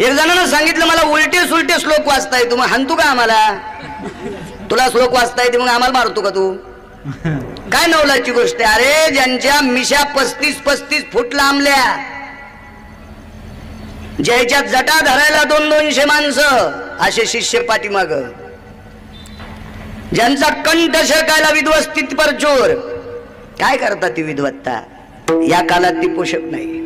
एक जणांना सांगितलं मला उलटे सुलटे श्लोक वाचता येतो, मग हाणतो का आम्हाला? तुला श्लोक वाचता येते मग आम्हाला मारतो का तू? काय नवलाची गोष्ट आहे? अरे ज्यांच्या मिशा 35-35 फूट लांबल्या, ज्याच्या जटा धरायला 200-200 माणसं, असे शिष्य पाठीमाग, ज्यांचा कंठ शकायला विद्वस्तीत परचोर, काय करतात ती विद्वत्ता? या काळात ती पोषक नाही.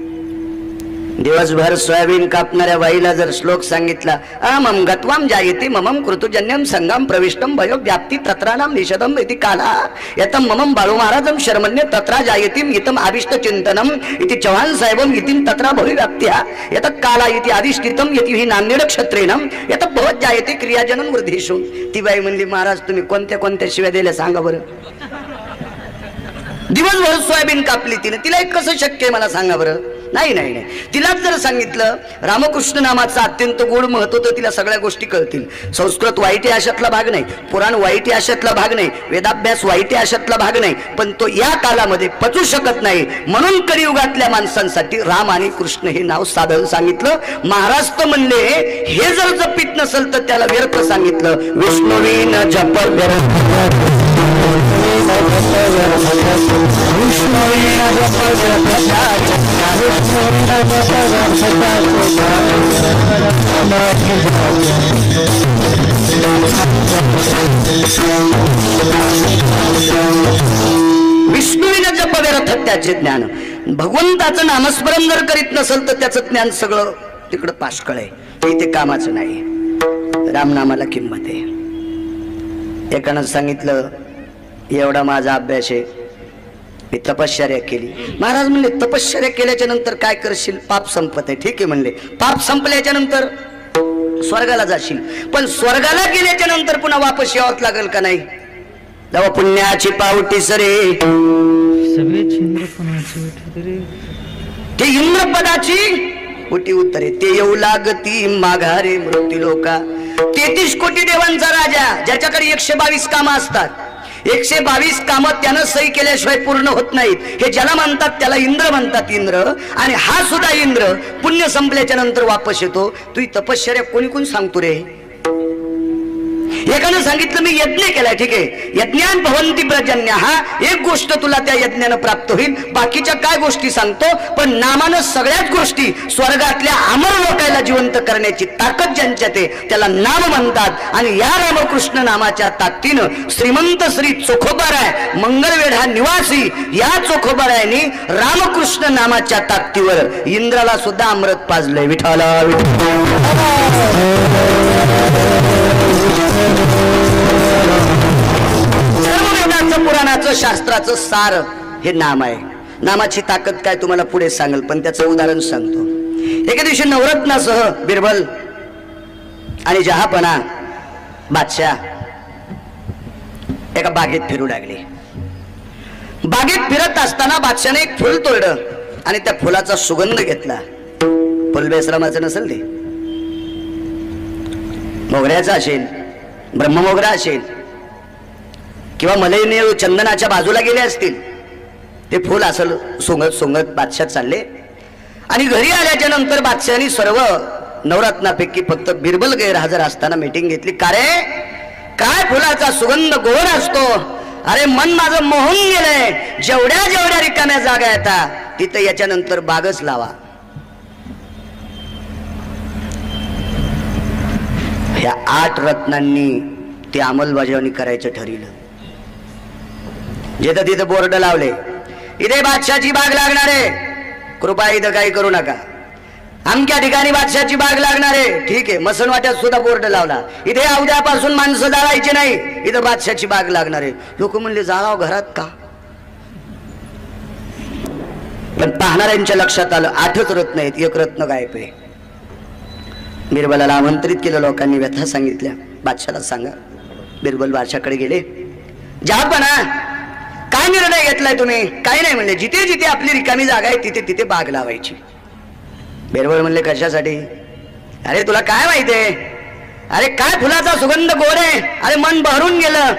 दिवसभर सोयाबीन कापणाऱ्या बाईला जर श्लोक सांगितला, अमम गत्वाम जायते ममम कृतुजन्यम संगम प्रविष्टम भयो व्याप्ती तत्रानाम निषदम इति काला यतम ममम बाळू महाराजम शर्मण्य तत्रा जायतीम इतम आविष्ट चिंतनम इति चव्हाण साहेबम इतिम तत्रा भवी व्याप्त्या यत काला इति अधिष्ठितम यति हि नान्यड क्षत्रेणम यत भवत जायते क्रियाजनम वृद्धीषु. ती बाई म्हणली, महाराज तुम्ही कोणत्या कोणत्या शिव्या दिल्या सांगा बरं. दिवसभर सोयाबीन कापली तिने, तिला एक कसं शक्य आहे मला सांगा बरं? नाही नाही नाही, तिलाच जर सांगितलं रामकृष्ण नामाचा अत्यंत गोड महत्व, तर तिला सगळ्या गोष्टी कळतील. संस्कृत वाईट अशातला भाग नाही, पुराण वाईट अशातला भाग नाही, वेदाभ्यास वाईट अशातला भाग नाही, पण तो या काळामध्ये पचू शकत नाही. म्हणून कलियुगातल्या माणसांसाठी राम आणि कृष्ण हे नाव साधन सांगितलं. महाराज तर म्हणले हे जर जपित नसेल तर त्याला व्यर्थ सांगितलं. विष्णुवीन जप विष्णुविना जप व्यर्थ त्याचे ज्ञान. भगवंताचं नामस्मरण जर करीत नसेल तर त्याचं ज्ञान सगळं तिकडं पाष्कळ आहे, ते कामाचं नाही. रामनामाला किंमत आहे. एकानं सांगितलं एवढा माझा अभ्यास आहे, मी तपश्चर्या केली. महाराज म्हणले तपश्चर्या केल्याच्या नंतर काय करशील? पाप संपत आहे. ठीक आहे म्हणले, पाप संपल्याच्या नंतर स्वर्गाला जाशील, पण स्वर्गाला गेल्याच्या नंतर पुन्हा वापस यावंच लागेल का नाही? जेव्हा पुण्याची पावटी सरे ते इंद्रपदाची उटी उत्तरे, ते येऊ लागती माघारे मृत्यू लोका. 33 कोटी देवांचा राजा, ज्याच्याकडे 122 कामं असतात. 122 कामं त्यानं सही केल्याशिवाय पूर्ण होत नाहीत. हे ज्याला म्हणतात त्याला इंद्र म्हणतात. इंद्र, आणि हा सुद्धा इंद्र पुण्य संपल्याच्या नंतर वापस येतो. तू तपश्चर्या कोणी कोण सांगतो रे? एकानं सांगितलं मी यज्ञ केलाय. ठीक आहे, यज्ञान भवंती प्रजन्य, हा एक गोष्ट तुला त्या यज्ञानं प्राप्त होईल. बाकीच्या काय गोष्टी सांगतो, पण नामानं सगळ्याच गोष्टी स्वर्गातल्या अमर लोकांना जिवंत करण्याची ताकद ज्यांच्यात आहे त्याला नाम म्हणतात. आणि या रामकृष्ण नामाच्या ताकदीनं श्रीमंत श्री चोखोबाराय मंगळवेढा निवासी या चोखोबारायांनी रामकृष्ण नामाच्या ताकदीवर इंद्राला सुद्धा अमृत पाजलंय. विठाला पुराणाचं शास्त्राचं सार हे नाम आहे. नामाची ताकद काय तुम्हाला पुढे सांगेल, पण त्याचं उदाहरण सांगतो. एके दिवशी नवरत्नासह बिरबल आणि जहापना बादशाह एका बागेत फिरू लागले. बागेत फिरत असताना बादशाने एक फुल तोडलं आणि त्या फुलाचा सुगंध घेतला. फुल बेसरामाचं नसेल, ते मोगऱ्याचं असेल, ब्रह्ममोगरा असेल, किंवा मलई चंदनाच्या बाजूला गेले असतील. ते फुल असं सोंगत सोंगत बादशाह चालले. आणि घरी आल्याच्या नंतर बादशाहानी सर्व नवरत्नापैकी फक्त बिरबल गैरहजर असताना मीटिंग घेतली. का रे, काय फुलाचा सुगंध गोड असतो. अरे मन माझं मोहून गेलंय. जेवढ्या जेवढ्या रिकाम्या जागा येतात तिथं याच्यानंतर बागच लावा. ह्या 8 रत्नांनी ते अंमलबजावणी करायचं ठरविलं. जिथं तिथं बोर्ड लावले, इथे बादशाची बाग लागणार आहे, कृपा इथं काही करू नका. अमक्या ठिकाणी बादशाची बाग लागणार आहे. ठीक आहे, मसनवाट्यात सुद्धा बोर्ड लावला, इथे उद्यापासून माणसं जाळायची नाही, इथं बादशाची बाग लागणार आहे. लोक म्हणले जाळाव घरात का? पण पाहणाऱ्यांच्या लक्षात आलं 8च रत्न आहेत, 1 रत्न गायब आहे. बिरबलाला आमंत्रित केलं. लोकांनी व्यथा सांगितल्या. बादशाला सांगा. बिरबल बादशाकडे गेले. जहापना, काय निर्णय घेतलाय तुम्ही? काय नाही म्हणले, जिथे जिथे आपली रिकामी जागा आहे तिथे तिथे बाग लावायची. बिरबल म्हणले कशासाठी? अरे तुला काय माहितीये? अरे काय फुलाचा सुगंध गोड आहे, अरे मन बहरून गेलं,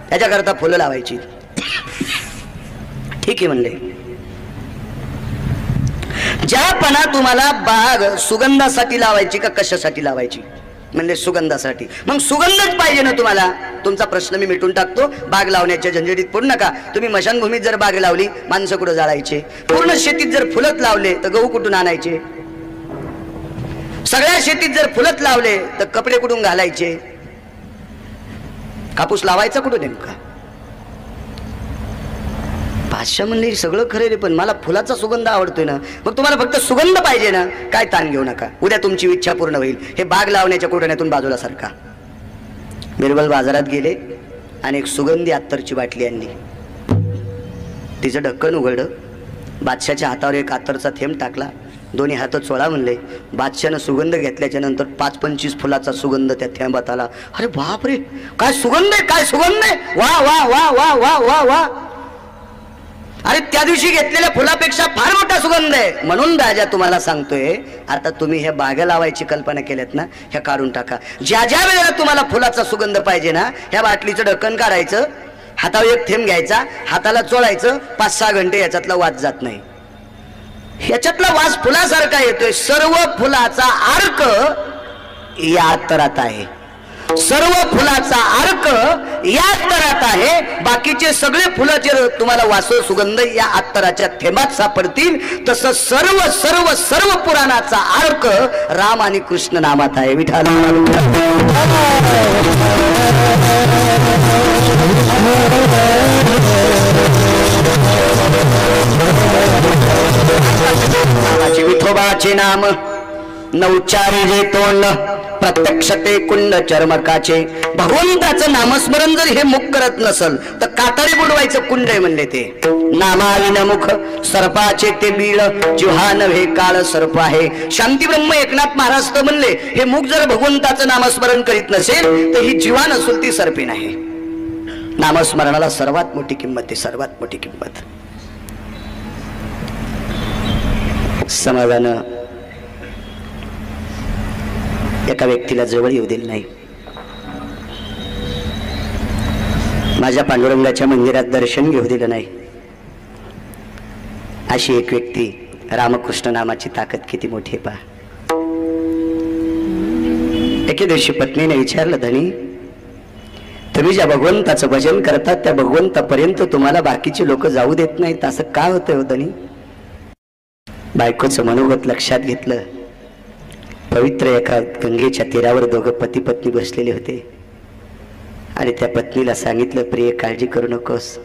त्याच्याकरता फुलं लावायची. ठीक आहे म्हणले. ज्यापणा तुम्हाला बाग सुगंधासाठी लावायची का कशासाठी लावायची? म्हणजे सुगंधासाठी. मग सुगंधच पाहिजे ना तुम्हाला. तुमचा प्रश्न मी मिटून टाकतो. बाग लावण्याच्या झंझटीत पडू नका. तुम्ही मशानभूमीत जर बाग लावली, माणसं कुठं जाळायचे? पूर्ण शेतीत जर फुलत लावले तर गहू कुठून आणायचे? सगळ्या शेतीत जर फुलत लावले तर कपडे कुठून घालायचे? कापूस लावायचा कुठून नेमका? बादशाह म्हणले सगळं खरं रे, पण मला फुलाचा सुगंध आवडतोय ना. मग तुम्हाला फक्त सुगंध पाहिजे ना, काय ताण घेऊ नका. उद्या तुमची इच्छा पूर्ण होईल. हे बाग लावण्याच्या कोठण्यातून बाजूला सारखा बिरबल बाजारात गेले आणि एक सुगंधी अत्तरची बाटली आणली. तिचं ढक्कन उघडलं. बादशाच्या हातावर एक अत्तरचा थेंब टाकला. दोन्ही हात चोळा म्हणले. बादशानं सुगंध घेतल्याच्या नंतर 5-25 फुलाचा सुगंध त्या थेंबात आला. अरे बाप रे, काय सुगंध आहे, काय सुगंध आहे, वा वा वा वा वा वा वा. अरे त्या दिवशी घेतलेल्या फुलापेक्षा फार मोठा सुगंध आहे. म्हणून राजा तुम्हाला सांगतोय, आता तुम्ही हे बागा लावायची कल्पना केल्यात ना, ह्या काढून टाका. ज्या ज्या वेळेला तुम्हाला फुलाचा सुगंध पाहिजे ना, ह्या बाटलीचं ढक्कन काढायचं, हातावर एक थेंब घ्यायचा, हाताला चोळायचं. 5-6 घंटे याच्यातला वास जात नाही. ह्याच्यातला वास फुलासारखा येतोय. सर्व फुलाचा अर्क या अत्तरात आहे. सर्व फुलाचा अर्क या अत्तरात आहे. बाकीचे सगळे फुलाचे तुम्हाला वास सुगंध या अत्तराच्या थेंबात सापडतील. तसं सर्व सर्व सर्व पुराणाचा अर्क राम आणि कृष्ण नामात आहे. विठ्ठल विठोबाचे नाम न उच्चारे जे तोंड, प्रत्यक्ष ते कुंड चर्मकाचे. भगवंताचं नामस्मरण जर हे मुख करत नसल तर कातडी बुडवायचं कुंड आहे म्हणले ते. नामाविन मुख सर्पाचे ते बीळ, जिव्हा नव्हे काळ सर्प आहे. शांती ब्रह्म एकनाथ महाराज तर म्हणले, हे मुख जर भगवंताचं नामस्मरण करीत नसेल तर ही जीवा नसून ती सर्पीन आहे. नामस्मरणाला सर्वात मोठी किंमत आहे, सर्वात मोठी किंमत. समाजानं एका व्यक्तीला जवळ येऊ दिलं नाही. माझ्या पांडुरंगाच्या मंदिरात दर्शन घेऊ दिलं नाही. अशी एक व्यक्ती, रामकृष्ण नामाची ताकद किती मोठी आहे पहा. एके दिवशी पत्नीने विचारलं, धनी तुम्ही ज्या भगवंताचं भजन करतात त्या भगवंतापर्यंत तुम्हाला बाकीचे लोक जाऊ देत नाहीत, असं का होतंय हो धनी? बायकोचं मनोगत लक्षात घेतलं. पवित्र एका गंगेच्या तीरावर दोघं पती पत्नी बसलेले होते आणि त्या पत्नीला सांगितलं, प्रिय काळजी करू नकोस.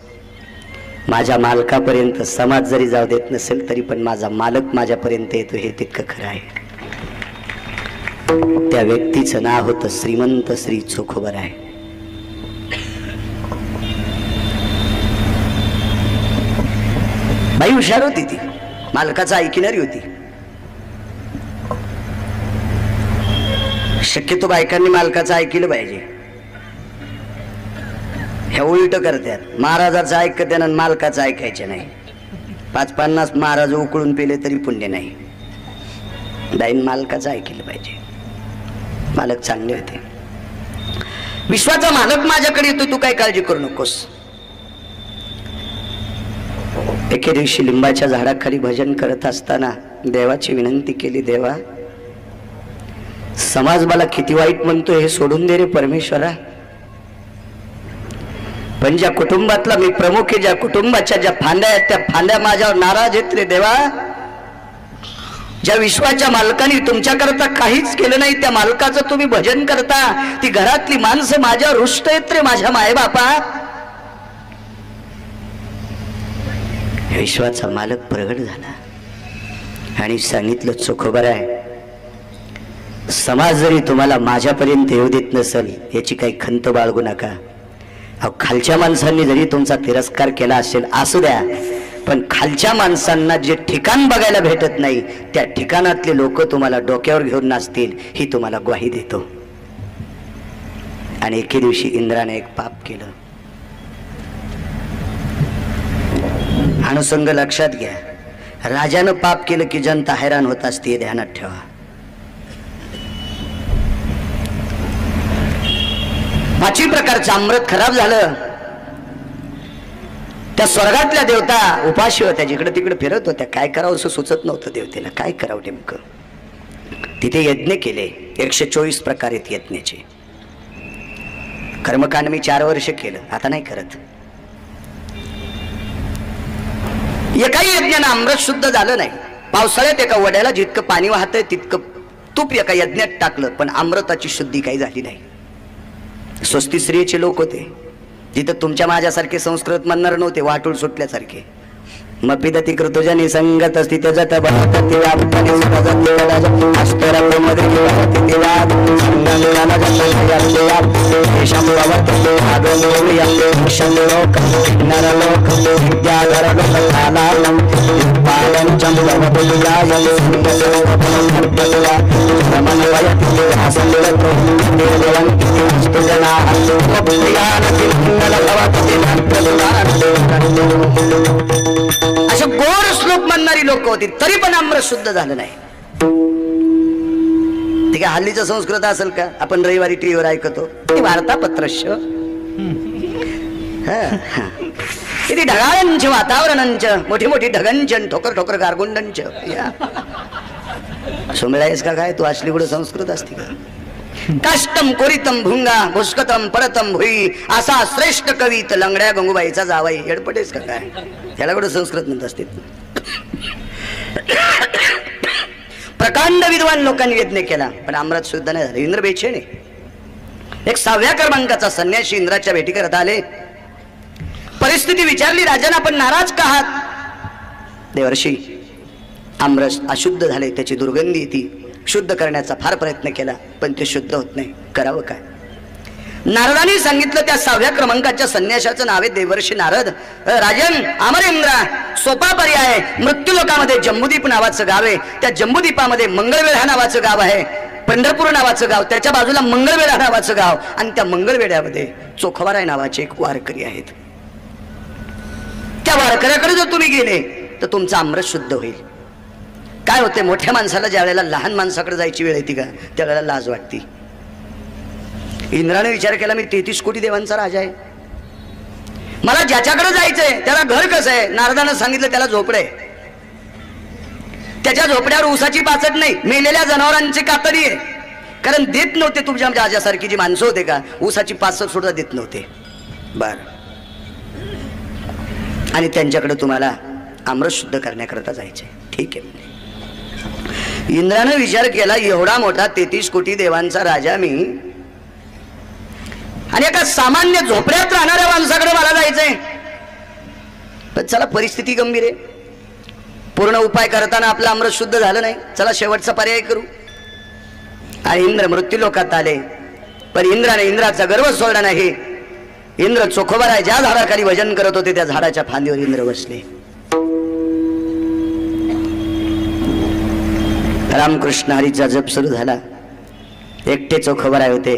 माझ्या मालकापर्यंत समाज जरी जाऊ देत नसेल तरी पण माझा मालक माझ्यापर्यंत येतो हे तितकं खरं आहे. त्या व्यक्तीचं नाव होतं श्रीमंत श्री चोखोबराय. बाई हुशार होती ती, मालकाचा ऐकणारी होती. शक्यतो बायकांनी मालकाचं ऐकलं पाहिजे. हे उलट करतात, महाराजाचं ऐकते ना मालकाचं ऐकायचे नाही. 5-50 महाराज उकळून पेले तरी पुण्य नाही. दाईन मालकाचं ऐकलं पाहिजे. मालक चांगले होते. विश्वाचा मालक माझ्याकडे येतो, तू काय काळजी करू नकोस. एके दिवशी लिंबाच्या झाडाखाली भजन करत असताना देवाची विनंती केली, देवा समाज मला किती वाईट म्हणतोय हे सोडून दे रे परमेश्वरा. पण ज्या कुटुंबातला मी प्रमुख आहे, ज्या कुटुंबाच्या ज्या फांद्या आहेत त्या फांद्या माझ्यावर नाराज आहेत रे देवा. ज्या विश्वाच्या मालकाने तुमच्याकरता काहीच केलं नाही त्या मालकाचं तुम्ही भजन करता. ती घरातली माणसं माझ्यावर रुष्ट आहेत रे माझ्या मायबापा. विश्वाचा मालक प्रगट झाला आणि सांगितलं, चोखोबराय समाज जरी तुम्हाला माझ्यापर्यंत येऊ देत नसेल याची काही खंत बाळगू नका. खालच्या माणसांनी जरी तुमचा तिरस्कार केला असेल असू द्या, पण खालच्या माणसांना जे ठिकाण बघायला भेटत नाही त्या ठिकाणातले लोक तुम्हाला डोक्यावर घेऊन नाचतील ही तुम्हाला ग्वाही देतो. आणि एके दिवशी इंद्राने एक पाप केलं. अनुसंग लक्षात घ्या, राजानं पाप केलं की जनता हैराण होत असते, ध्यानात ठेवा. पाचवी प्रकारचं अमृत खराब झालं. त्या स्वर्गातल्या देवता उपाशी होत्या, जिकडे तिकडे फिरत होत्या. काय करावं असं सुचत नव्हतं देवतेला, काय करावं नेमकं. तिथे यज्ञ केले, 124 प्रकार आहेत यज्ञाचे. कर्मकांड मी 4 वर्ष केलं, आता नाही करत. एकाही यज्ञानं अमृत शुद्ध झालं नाही. पावसाळ्यात एका वड्याला जितकं पाणी वाहतंय तितकं तूप एका यज्ञात टाकलं, पण अमृताची शुद्धी काही झाली नाही. स्वस्ती स्त्रियेचे लोक होते, जिथं तुमच्या माझ्यासारखे संस्कृत म्हणणार नव्हते, वाटूळ सुटल्यासारखे. मपिदती कृतुजनी संगत स्थित जत भरत व्याप्तनी सुरजत राजा अस्तरप मध्ये भरत वाद संगंगाना जत देशम भवत आगमोरिया शंलोक नरलोक विद्याधर कालालम पालन चंद्रवत विलाय संगतोपनर्पतला रमण वयति आसंगत देवं स्तुजना गोप्रियानति मंगल भवति अशा गोड श्लोक म्हणणारी लोक होती, तरी पण अमृत शुद्ध झालं नाही. ठीक आहे, हल्लीचं संस्कृत असेल का? आपण रविवारी टीव्हीवर ऐकतो ती वार्तापत्रश्य, किती ढगाळंच वातावरणंच, मोठी मोठी ढगंच, ठोकर ठोकर गारगुंडंच. सोमिळायस का काय तू? असली कुठं संस्कृत असते का? काष्टम कोरितम भुंगा भुस्कतम परतम भुई असा श्रेष्ठ कवीत लंगड्या गंगूबाईचा जावाई. येडपटेस का काय? त्याला कुठं संस्कृत म्हणत असते. प्रकांड विद्वान लोकांनी यज्ञ केला, पण अमृत शुद्ध नाही झालं. इंद्र बेचैन आहे. एक 6व्या क्रमांकाचा संन्यासी इंद्राच्या भेटी करत आले. परिस्थिती विचारली, राजांना आपण नाराज का आहात? देवर्षी, अमृत अशुद्ध झाले, त्याची दुर्गंधी येते. शुद्ध करण्याचा फार प्रयत्न केला, पण ते शुद्ध होत नाही. करावं काय? नारदांनी सांगितलं, त्या 6व्या क्रमांकाच्या संन्याशाचं नाव आहे देवर्षी नारद. राजन अमरेंद्रा, सोपा पर्याय. मृत्यू लोकामध्ये जम्बूद्वीप नावाचं गाव आहे. त्या जम्बूद्वीपामध्ये मंगळवेढा नावाचं गाव आहे. पंढरपूर नावाचं गाव, त्याच्या बाजूला मंगळवेढा नावाचं गाव, आणि त्या मंगळवेढ्यामध्ये चोखवाराय नावाचे एक वारकरी आहेत. त्या वारकऱ्याकडे जर तुम्ही गेले तर तुमचं अमृत शुद्ध होईल. काय होते, मोठ्या माणसाला ज्या वेळेला लहान माणसाकडे जायची वेळ येते का, त्यावेळेला लाज वाटते. इंद्राने विचार केला, मी 33 कोटी देवांचा राजा आहे, मला ज्याच्याकडे जायचंय त्याला घर कसं आहे? नारदानं सांगितलं, त्याला झोपडं आहे. त्याच्या झोपड्यावर ऊसाची पाचट नाही, मेलेल्या जनावरांची कातडी आहे. कारण देत नव्हते तुमच्या राजासारखी जी माणसं होते का, ऊसाची पाचट सुद्धा देत नव्हते. बर, आणि त्यांच्याकडे तुम्हाला अमृत शुद्ध करण्याकरता जायचे. ठीक आहे. इंद्रानं विचार केला, एवढा मोठा 33 कोटी देवांचा राजा मी, आणि एका सामान्य झोपड्यात राहणाऱ्या माणसाकडे मला जायचंय. पण चला, परिस्थिती गंभीर आहे. पूर्ण उपाय करताना आपलं अमृत शुद्ध झालं नाही, चला शेवटचा पर्याय करू. आणि इंद्र मृत्यू लोकात आले. पण इंद्राने इंद्राचा गर्व सोडला नाही. इंद्र चोखोबाराय ज्या झाडाखाली भजन करत होते त्या झाडाच्या फांदीवर इंद्र बसले. रामकृष्ण हरीचा जप सुरू झाला. एकटे चोखोबाराय होते.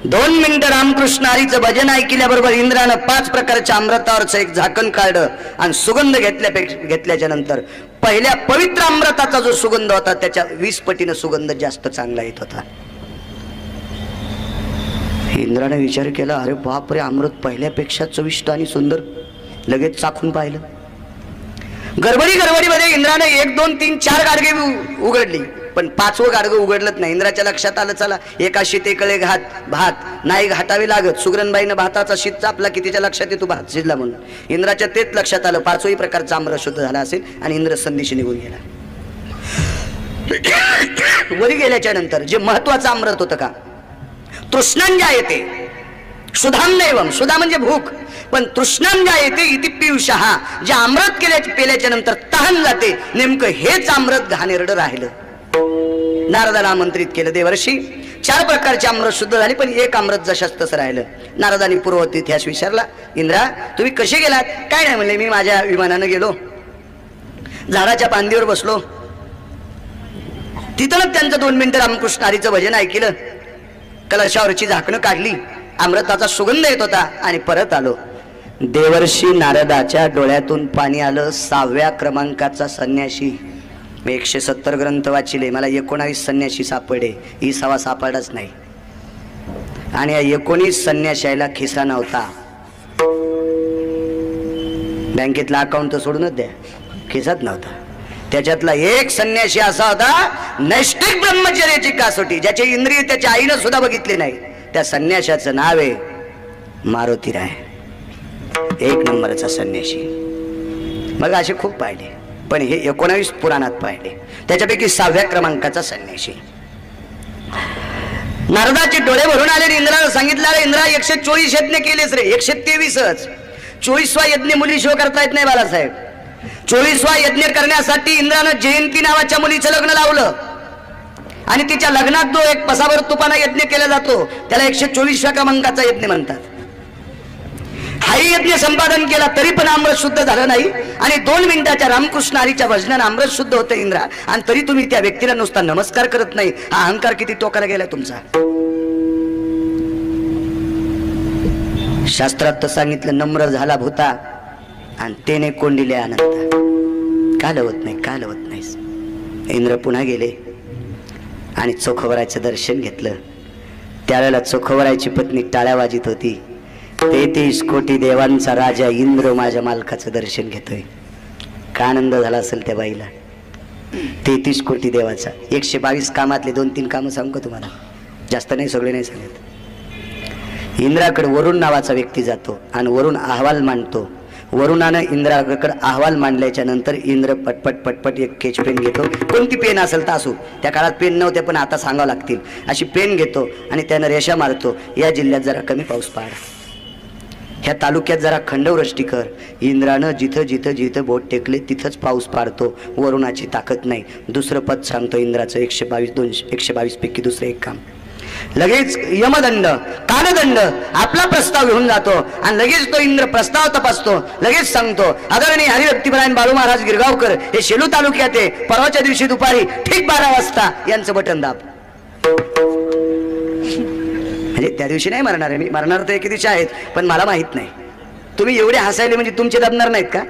2 मिनिटं रामकृष्ण हरीचं भजन ऐकल्याबरोबर इंद्रानं 5 प्रकारच्या अमृतावरचं एक झाकण काढलं आणि सुगंध घेतल्याच्या नंतर पहिल्या पवित्र अमृताचा जो सुगंध होता त्याच्या 20 पटीनं सुगंध जास्त चांगला येत होता. इंद्राने विचार केला, अरे बापरे, अमृत पहिल्यापेक्षा चविष्ट आणि सुंदर. लगेच चाखून पाहिलं. गडबडीमध्ये इंद्राने 1 2 3 4 गाडगे उघडली, पण 5वं गाडगं उघडलंच नाही. इंद्राच्या लक्षात आलं, चला एका शीतेकडे भात नाही घाटावी लागत. सुगरणबाईनं भाताचा शीत चापला की तिच्या लक्षात येतो भात शिजला म्हणून. इंद्राच्या तेच लक्षात आलं, 5व्ही प्रकारचा अमृत शुद्ध झाला असेल, आणि इंद्र संदेशी निघून गेला. वरी गेल्याच्या नंतर जे महत्वाचं अमृत होतं का, तृष्णांजा येते सुधाम, सुधा म्हणजे भूक, पण तृष्णांजा येते इति पियुषहा. जे अमृत पेल्याच्या नंतर तहान जाते, नेमकं हेच अमृत घाणेरडं राहिलं. नारदाला आमंत्रित केलं. देवर्षी, 4 प्रकारचे अमृत शुद्ध झाले, पण एक अमृत जशाच तसं राहिलं. नारदानी पूर्ववर्ती इतिहास विचारला, इंद्रा तुम्ही कसे गेलात? काय नाही म्हणले, मी माझ्या विमानानं गेलो, झाडाच्या फांदीवर बसलो, तिथूनच त्यांचं 2 मिनिटं रामकृष्ण हरीचं भजन ऐकलं, कलशावरची झाकणं काढली, अमृताचा सुगंध येत होता, आणि परत आलो. देवर्षी नारदाच्या डोळ्यातून पाणी आलं. 6व्या क्रमांकाचा संन्यासी. मी 170 ग्रंथ वाचिले, मला 19 संन्यासी सापडे, 20वा सापडच नाही. आणि या 19 संन्याशाला खिसा नव्हता. बँकेतला अकाउंट तर सोडूनच द्या, खिसात नव्हता. त्याच्यातला एक संन्यासी असा होता, नैष्ठिक ब्रह्मचर्याची कसोटी, ज्याचे इंद्रिय त्याच्या आईनं सुद्धा बघितले नाही. त्या संन्याशाचं नाव आहे मारुतीराय. एक नंबरचा संन्यासी. मग असे खूप पाहिले, पण हे 19 पुराणात पाहिले. त्याच्यापैकी 6व्या क्रमांकाचा संन्यासी. नारदाचे डोळे भरून आले. इंद्राला सांगितलं, अरे इंद्रा 124 यज्ञ केलेच रे. 123च. 24वा यज्ञ मुलीशिवाय करता येत नाही बाळासाहेब. 24वा यज्ञ करण्यासाठी इंद्रानं जयंती नावाच्या मुलीचं लग्न लावलं आणि तिच्या लग्नात जो एक पसाभर तुपाना यज्ञ केला जातो त्याला 124व्या क्रमांकाचा यज्ञ म्हणतात. हाही यज्ञ संपादन केला तरी पण अमृत शुद्ध झालं नाही. आणि 2 मिनिटाच्या रामकृष्ण हरीच्या भजनानं अमृत शुद्ध होतं इंद्रा. आणि तरी तुम्ही त्या व्यक्तीला नुसता नमस्कार करत नाही. हा अहंकार किती टोकाला गेला तुमचा. शास्त्रात तर सांगितलं, नम्र झाला भूता आणि तेने कोंडिले अनंता. काल होत नाही, काल होत नाहीस. इंद्र पुन्हा गेले आणि चोखवराचं दर्शन घेतलं. त्यावेळेला चोखवराची पत्नी टाळ्या वाजित होती. 33 कोटी देवांचा राजा इंद्र माझ्या मालकाचं दर्शन घेतोय. का आनंद झाला असेल त्या बाईला. 33 कोटी देवाचा. 122 कामातले 2-3 कामं सांगू का तुम्हाला, जास्त नाही, सगळे नाही सांगत. इंद्राकडे वरुण नावाचा व्यक्ती जातो आणि वरुण अहवाल मांडतो. वरुणानं इंद्राकडे अहवाल मांडल्याच्या नंतर इंद्र पटपट पटपट एक केच पेन घेतो. कोणती पेन असेल तर असो, त्या काळात पेन नव्हते पण आता सांगावं लागतील. अशी पेन घेतो आणि त्यानं रेषा मारतो. या जिल्ह्यात जरा कमी पाऊस पाड, ह्या तालुक्यात जरा खंडवृष्टी कर. इंद्रानं जिथं जिथं जिथं बोट टेकले तिथंच पाऊस पाडतो. वरुणाची ताकद नाही. दुसरं पद सांगतो इंद्राचं, 122 पैकी दुसरं एक काम. लगेच यमदंड कालदंड आपला प्रस्ताव घेऊन जातो आणि लगेच तो इंद्र प्रस्ताव तपासतो. लगेच सांगतो, आदरणीय हरिभक्तीपरायण बाळू महाराज गिरगावकर हे शेलू तालुक्यात आहे. परवाच्या दिवशी दुपारी ठीक 12 वाजता यांचं बटन दाब. म्हणजे त्या दिवशी नाही मरणार आहे मी, मरणार तर एके दिवशी आहेत, पण मला माहित नाही. तुम्ही एवढे हसायले म्हणजे तुमचे दबणार नाहीत का.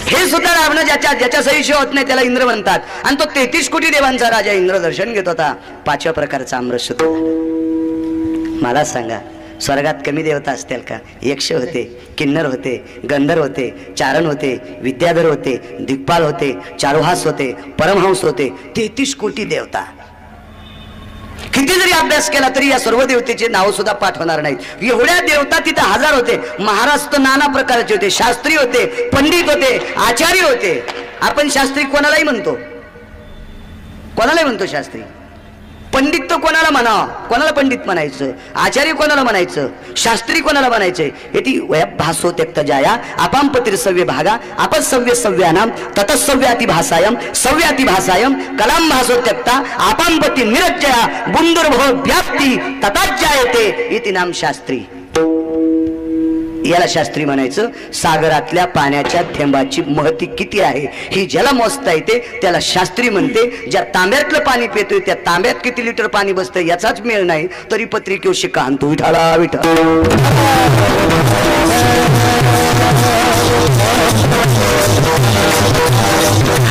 हे सुद्धा रावण ज्याच्या सहीशी होत नाही त्याला इंद्र म्हणतात. आणि तो 33 कोटी देवांचा राजा इंद्र दर्शन घेत होता. 5व्या प्रकारचा अमृत शुद्ध झालं. मला सांगा, स्वर्गात कमी देवता असतील का. यक्ष होते, किन्नर होते, गंधर्व होते, चारण होते, विद्याधर होते, दिग्पाल होते, चारुहास होते, परमहंस होते. 33 कोटी देवता. किती जरी अभ्यास केला तरी या सर्व देवतेचे नाव सुद्धा पाठ होणार नाहीत. एवढ्या देवता तिथे 1000 होते. महाराज तर नाना प्रकारचे होते. शास्त्री होते, पंडित होते, आचार्य होते. आपण शास्त्री कोणालाही म्हणतो, कोणालाही म्हणतो शास्त्री. पंडित तर कोणाला म्हणावं, कोणाला पंडित म्हणायचं. आचार्य कोणाला म्हणायचं, शास्त्री कोणाला म्हणायचंय. येती वयभासो त्यक्त जाया अपांपतिर सव्य भागा अपसव्य सव्यानाम ततसव्याति भासायम सव्याति भासायम कलाम भासो त्यक्ता अपांपति निरज्जया बुंदुर्भव व्याप्ती तताज्जायते इति नाम शास्त्री. याला शास्त्री म्हणायचं. सागरातल्या पाण्याच्या थेंबाची महती किती आहे ही ज्याला मोजता येते त्याला शास्त्री म्हणते. ज्या तांब्यातलं पाणी पितोय त्या तांब्यात किती लिटर पाणी बसतं याचाच मेळ नाही तरी पत्रिकेवर शिक्का आणतो. विठाला विठा.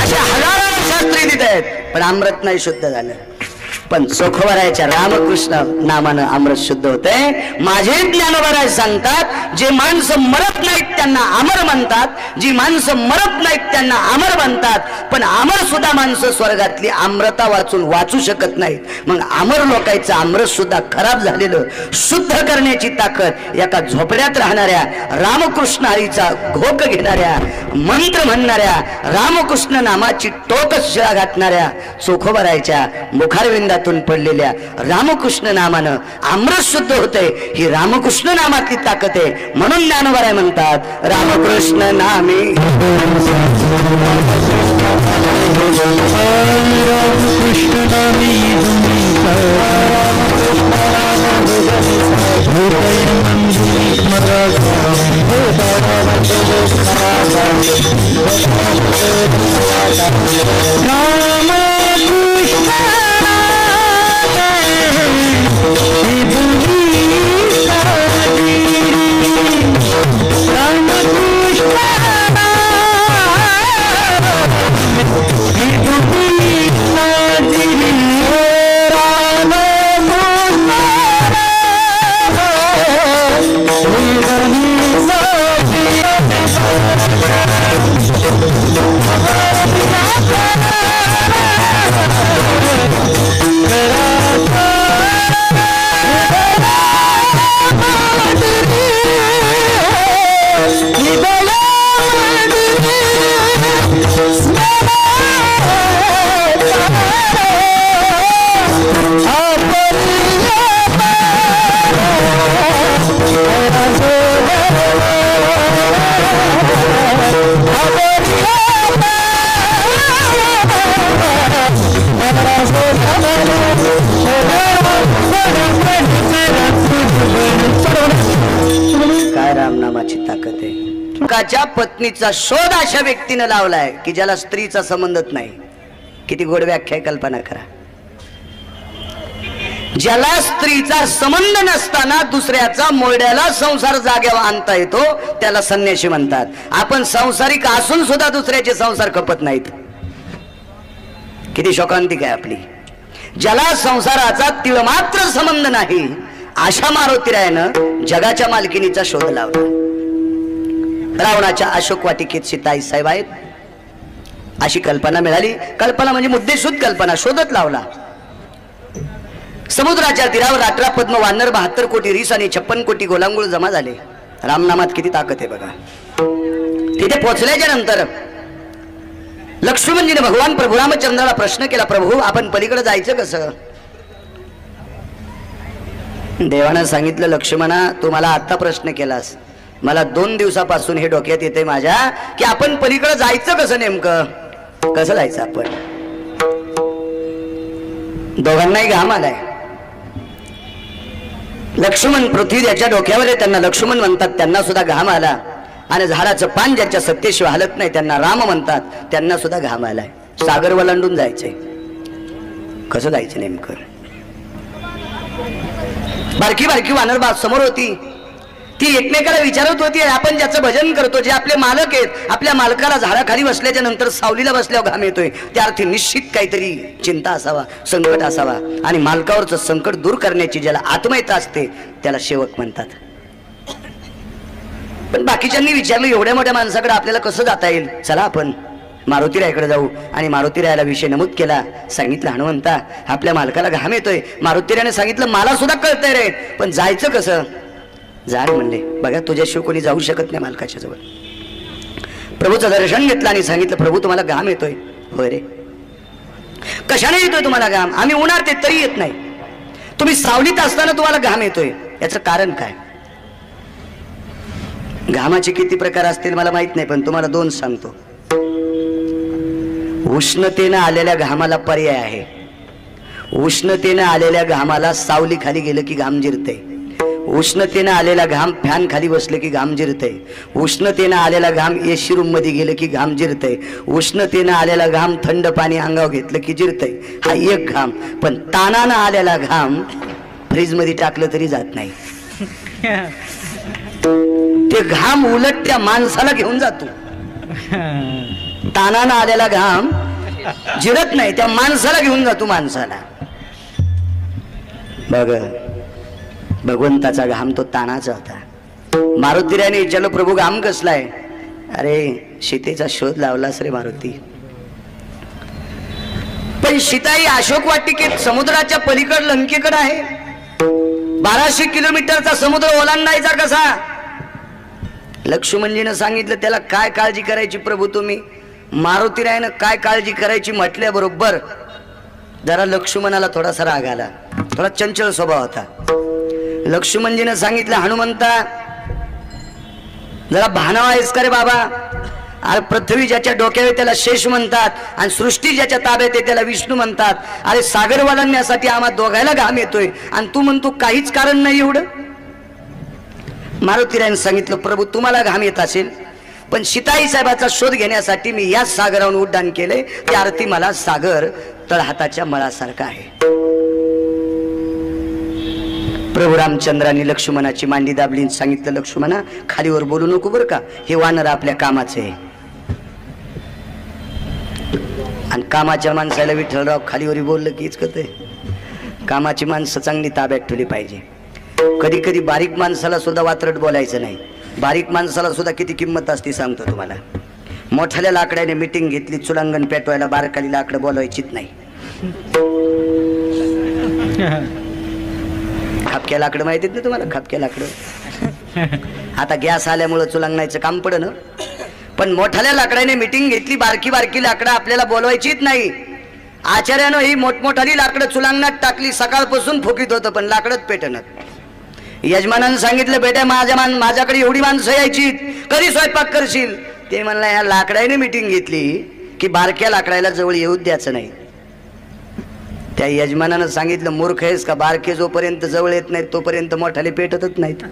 अशा हजारो शास्त्री तिथे आहेत पण अमृत नाही शुद्ध झालं. पण चोखवरायाच्या रामकृष्ण नामानं अमृत शुद्ध होतंय. माझे ज्ञानोबराय सांगतात, जे माणसं मरत नाहीत त्यांना अमर म्हणतात, जी माणसं मरत नाहीत त्यांना अमर म्हणतात. पण अमर सुद्धा माणसं स्वर्गातली अमृता वाचू शकत नाहीत. मग अमर लोकांचं अमृत सुद्धा खराब झालेलं शुद्ध करण्याची ताकद एका झोपड्यात राहणाऱ्या रामकृष्ण हरीचा घोक घेणाऱ्या, मंत्र म्हणणाऱ्या, रामकृष्ण नामाची टोकच शिळा घातणाऱ्या चोखोबरायच्या मुखारविंदातून पडलेल्या रामकृष्ण नामानं अमृत शुद्ध होते. ही रामकृष्ण नामातली ताकद आहे. म्हणून ज्ञानोबराय म्हणतात, रामकृष्ण नामे रामकृष्ण नामे रामनामाची ताकद आहे. लोकाच्या पत्नीचा शोध अशा व्यक्तीनं लावलाय की ज्याला स्त्रीचा संबंधच नाही. किती गोड व्याख्या आहे, कल्पना करा. ज्याला स्त्रीचा संबंध नसताना दुसऱ्याचा मोरड्याला संसार जाग्यावर आणता येतो त्याला संन्यासी म्हणतात. आपण संसारिक असून सुद्धा दुसऱ्याचे संसार खपत नाहीत. किती शोकांतिक आहे आपली. ज्याला संसाराचा तिळमात्र संबंध नाही अशा मारुतीरायानं जगाच्या मालकिनीचा शोध लावला. रावणाच्या अशोक वाटिकेत सीताई साहेब आहेत अशी कल्पना मिळाली. कल्पना म्हणजे मुद्देसूद कल्पना, शोधत लावला. समुद्राच्या तीरावर 18 पद्म वानर, 72 कोटी रीस आणि 56 कोटी गोलांगुळ जमा झाले. रामनामात किती ताकद आहे बघा. तिथे पोहोचल्याच्या नंतर लक्ष्मणजीने भगवान प्रभू रामचंद्राला प्रश्न केला, प्रभू आपण पलीकडे जायचं कसं? देवानं सांगितलं, लक्ष्मणा तू मला आता प्रश्न केलास, मला 2 दिवसापासून हे डोक्यात येते माझ्या की आपण पलीकडे जायचं कसं, नेमकं कसं जायचं आपण. दोघांनाही घाम आलाय. लक्ष्मण पृथ्वी ज्याच्या डोक्यावर आहे त्यांना लक्ष्मण म्हणतात, त्यांना सुद्धा घाम आला. आणि झाडाचं पान ज्याच्या सत्तेशिवाय हलत नाही त्यांना राम म्हणतात, त्यांना सुद्धा घाम आलाय. सागर वलांडून जायचंय, कसं जायचं नेमकं. बारकी बारकी वानरबाग समोर होती. ती एकमेकाला विचारत होती, आपण ज्याचं भजन करतो, जे आपले मालक आहेत, आपल्या मालकाला झाडाखाली बसल्याच्या नंतर सावलीला बसल्यावर घाम येतोय, त्या अर्थी निश्चित काहीतरी चिंता असावा, संकट असावा. आणि मालकावरचं संकट दूर करण्याची ज्याला आत्मीयता असते त्याला सेवक म्हणतात. पण बाकीच्यांनी विचारलं, एवढ्या मोठ्या माणसाकडे आपल्याला कसं जाता येईल, चला आपण मारुतीरायाकडे जाऊ. आणि मारुतीरायाला विषय नमूद केला. सांगितलं, हनुमंता आपल्या मालकाला घाम येतोय. मारुतीरायाने सांगितलं, मला सुद्धा कळतंय रे, पण जायचं कसं. जा रे म्हणले, बघा तुझ्याशिवाय कोणी जाऊ शकत नाही मालकाच्या जवळ. प्रभूचं दर्शन घेतलं आणि सांगितलं, प्रभू तुम्हाला घाम येतोय. होय रे. कशाने येतोय तुम्हाला घाम? आम्ही उन्हात येत तरी येत नाही, तुम्ही सावलीत असताना तुम्हाला घाम येतोय, याचं कारण काय? घामाचे किती प्रकार असतील मला माहित नाही, पण तुम्हाला 2 सांगतो. उष्णतेनं आलेल्या घामाला पर्याय आहे. उष्णतेनं आलेल्या घामाला सावली खाली गेलं की घाम जिरते. उष्णतेनं आलेला घाम फॅन खाली बसले की घाम जिरते. उष्णतेनं आलेला घाम एसी रूम मध्ये गेलं की घाम जिरते. उष्णतेनं आलेला घाम थंड पाणी अंगावर घेतलं की जिरते. हा एक घाम. पण तानानं आलेला घाम फ्रीज मध्ये टाकलं तरी जात नाही. ते घाम उलट त्या माणसाला घेऊन जातो. तानानं आलेला घाम जिरत नाही, त्या माणसाला घेऊन जातो. माणसाला बघ, भगवंताचा घाम तो तानाचा होता. मारुतीरायाने विचारलं, प्रभू घाम कसलाय? अरे सीतेचा शोध लावलास रे मारुती. पण सीताई अशोक वाटिकेत समुद्राच्या पलीकड लंकेकडे आहे. 1200 किलोमीटरचा समुद्र ओलांडायचा कसा? लक्ष्मणजीनं सांगितलं, त्याला काय काळजी करायची प्रभू तुम्ही? मारुतीरायानं काय काळजी करायची म्हटल्याबरोबर जरा लक्ष्मणाला थोडासा राग आला, थोडा चंचल स्वभाव होता. लक्ष्मणजीनं सांगितलं, हनुमंता जरा भानावा आहेस का रे बाबा? अरे पृथ्वी ज्याच्या डोक्यावर त्याला शेष म्हणतात आणि सृष्टी ज्याच्या ताब्यात आहे त्याला विष्णू म्हणतात. अरे सागर वलांडण्यासाठी आम्हा दोघायला घाम येतोय आणि तू म्हणतो काहीच कारण नाही एवढं. मारुतीरायाने सांगितलं, प्रभू तुम्हाला घाम येत असेल, पण सीताई साहेबाचा शोध घेण्यासाठी मी याच सागरावरून उड्डाण केले. त्या अर्थी मला सागर तळहाताच्या मळासारखा आहे. प्रभू रामचंद्रांनी लक्ष्मणाची मांडी दाबली, सांगितलं, लक्ष्मणा खालीवर बोलू नको बरं का, हे वानर आपल्या कामाचे आहे. आणि कामाच्या माणसाला विठ्ठलराव खालीवरी बोललं की इचकत आहे. कामाची माणसं चांगली ताब्यात ठेवली पाहिजे. कधी कधी बारीक माणसाला सुद्धा वात्रट बोलायचं नाही. बारीक माणसाला सुद्धा किती किंमत असते सांगतो तुम्हाला. मोठ्याल्या लाकड्याने मिटिंग घेतली, चुलांगण पेटवायला बारकाली लाकडं बोलवायचीच नाही. खापक्या लाकडं माहितीत ना तुम्हाला? खापक्या लाकडं आता गॅस आल्यामुळं चुलांगणायचं काम पडन. पण मोठ्याल्या लाकडाने मिटिंग घेतली, बारकी बारकी लाकडं आपल्याला बोलवायचीच नाही. आचार्यानं ही मोठमोठाली लाकडं चुलांगणात टाकली, सकाळपासून फुकीत होतं पण लाकडच पेटणं. यजमानानं सांगितलं, बेटा माझ्याकडे एवढी माणसं यायची, कधी स्वयंपाक करशील? ते म्हणलं, ह्या लाकडाने मिटिंग घेतली की बारक्या लाकडाला जवळ येऊ द्यायचं नाही. त्या यजमानानं सांगितलं, मूर्ख आहेस का? बारके जोपर्यंत जवळ येत नाहीत तोपर्यंत मोठाले पेटतच नाहीत.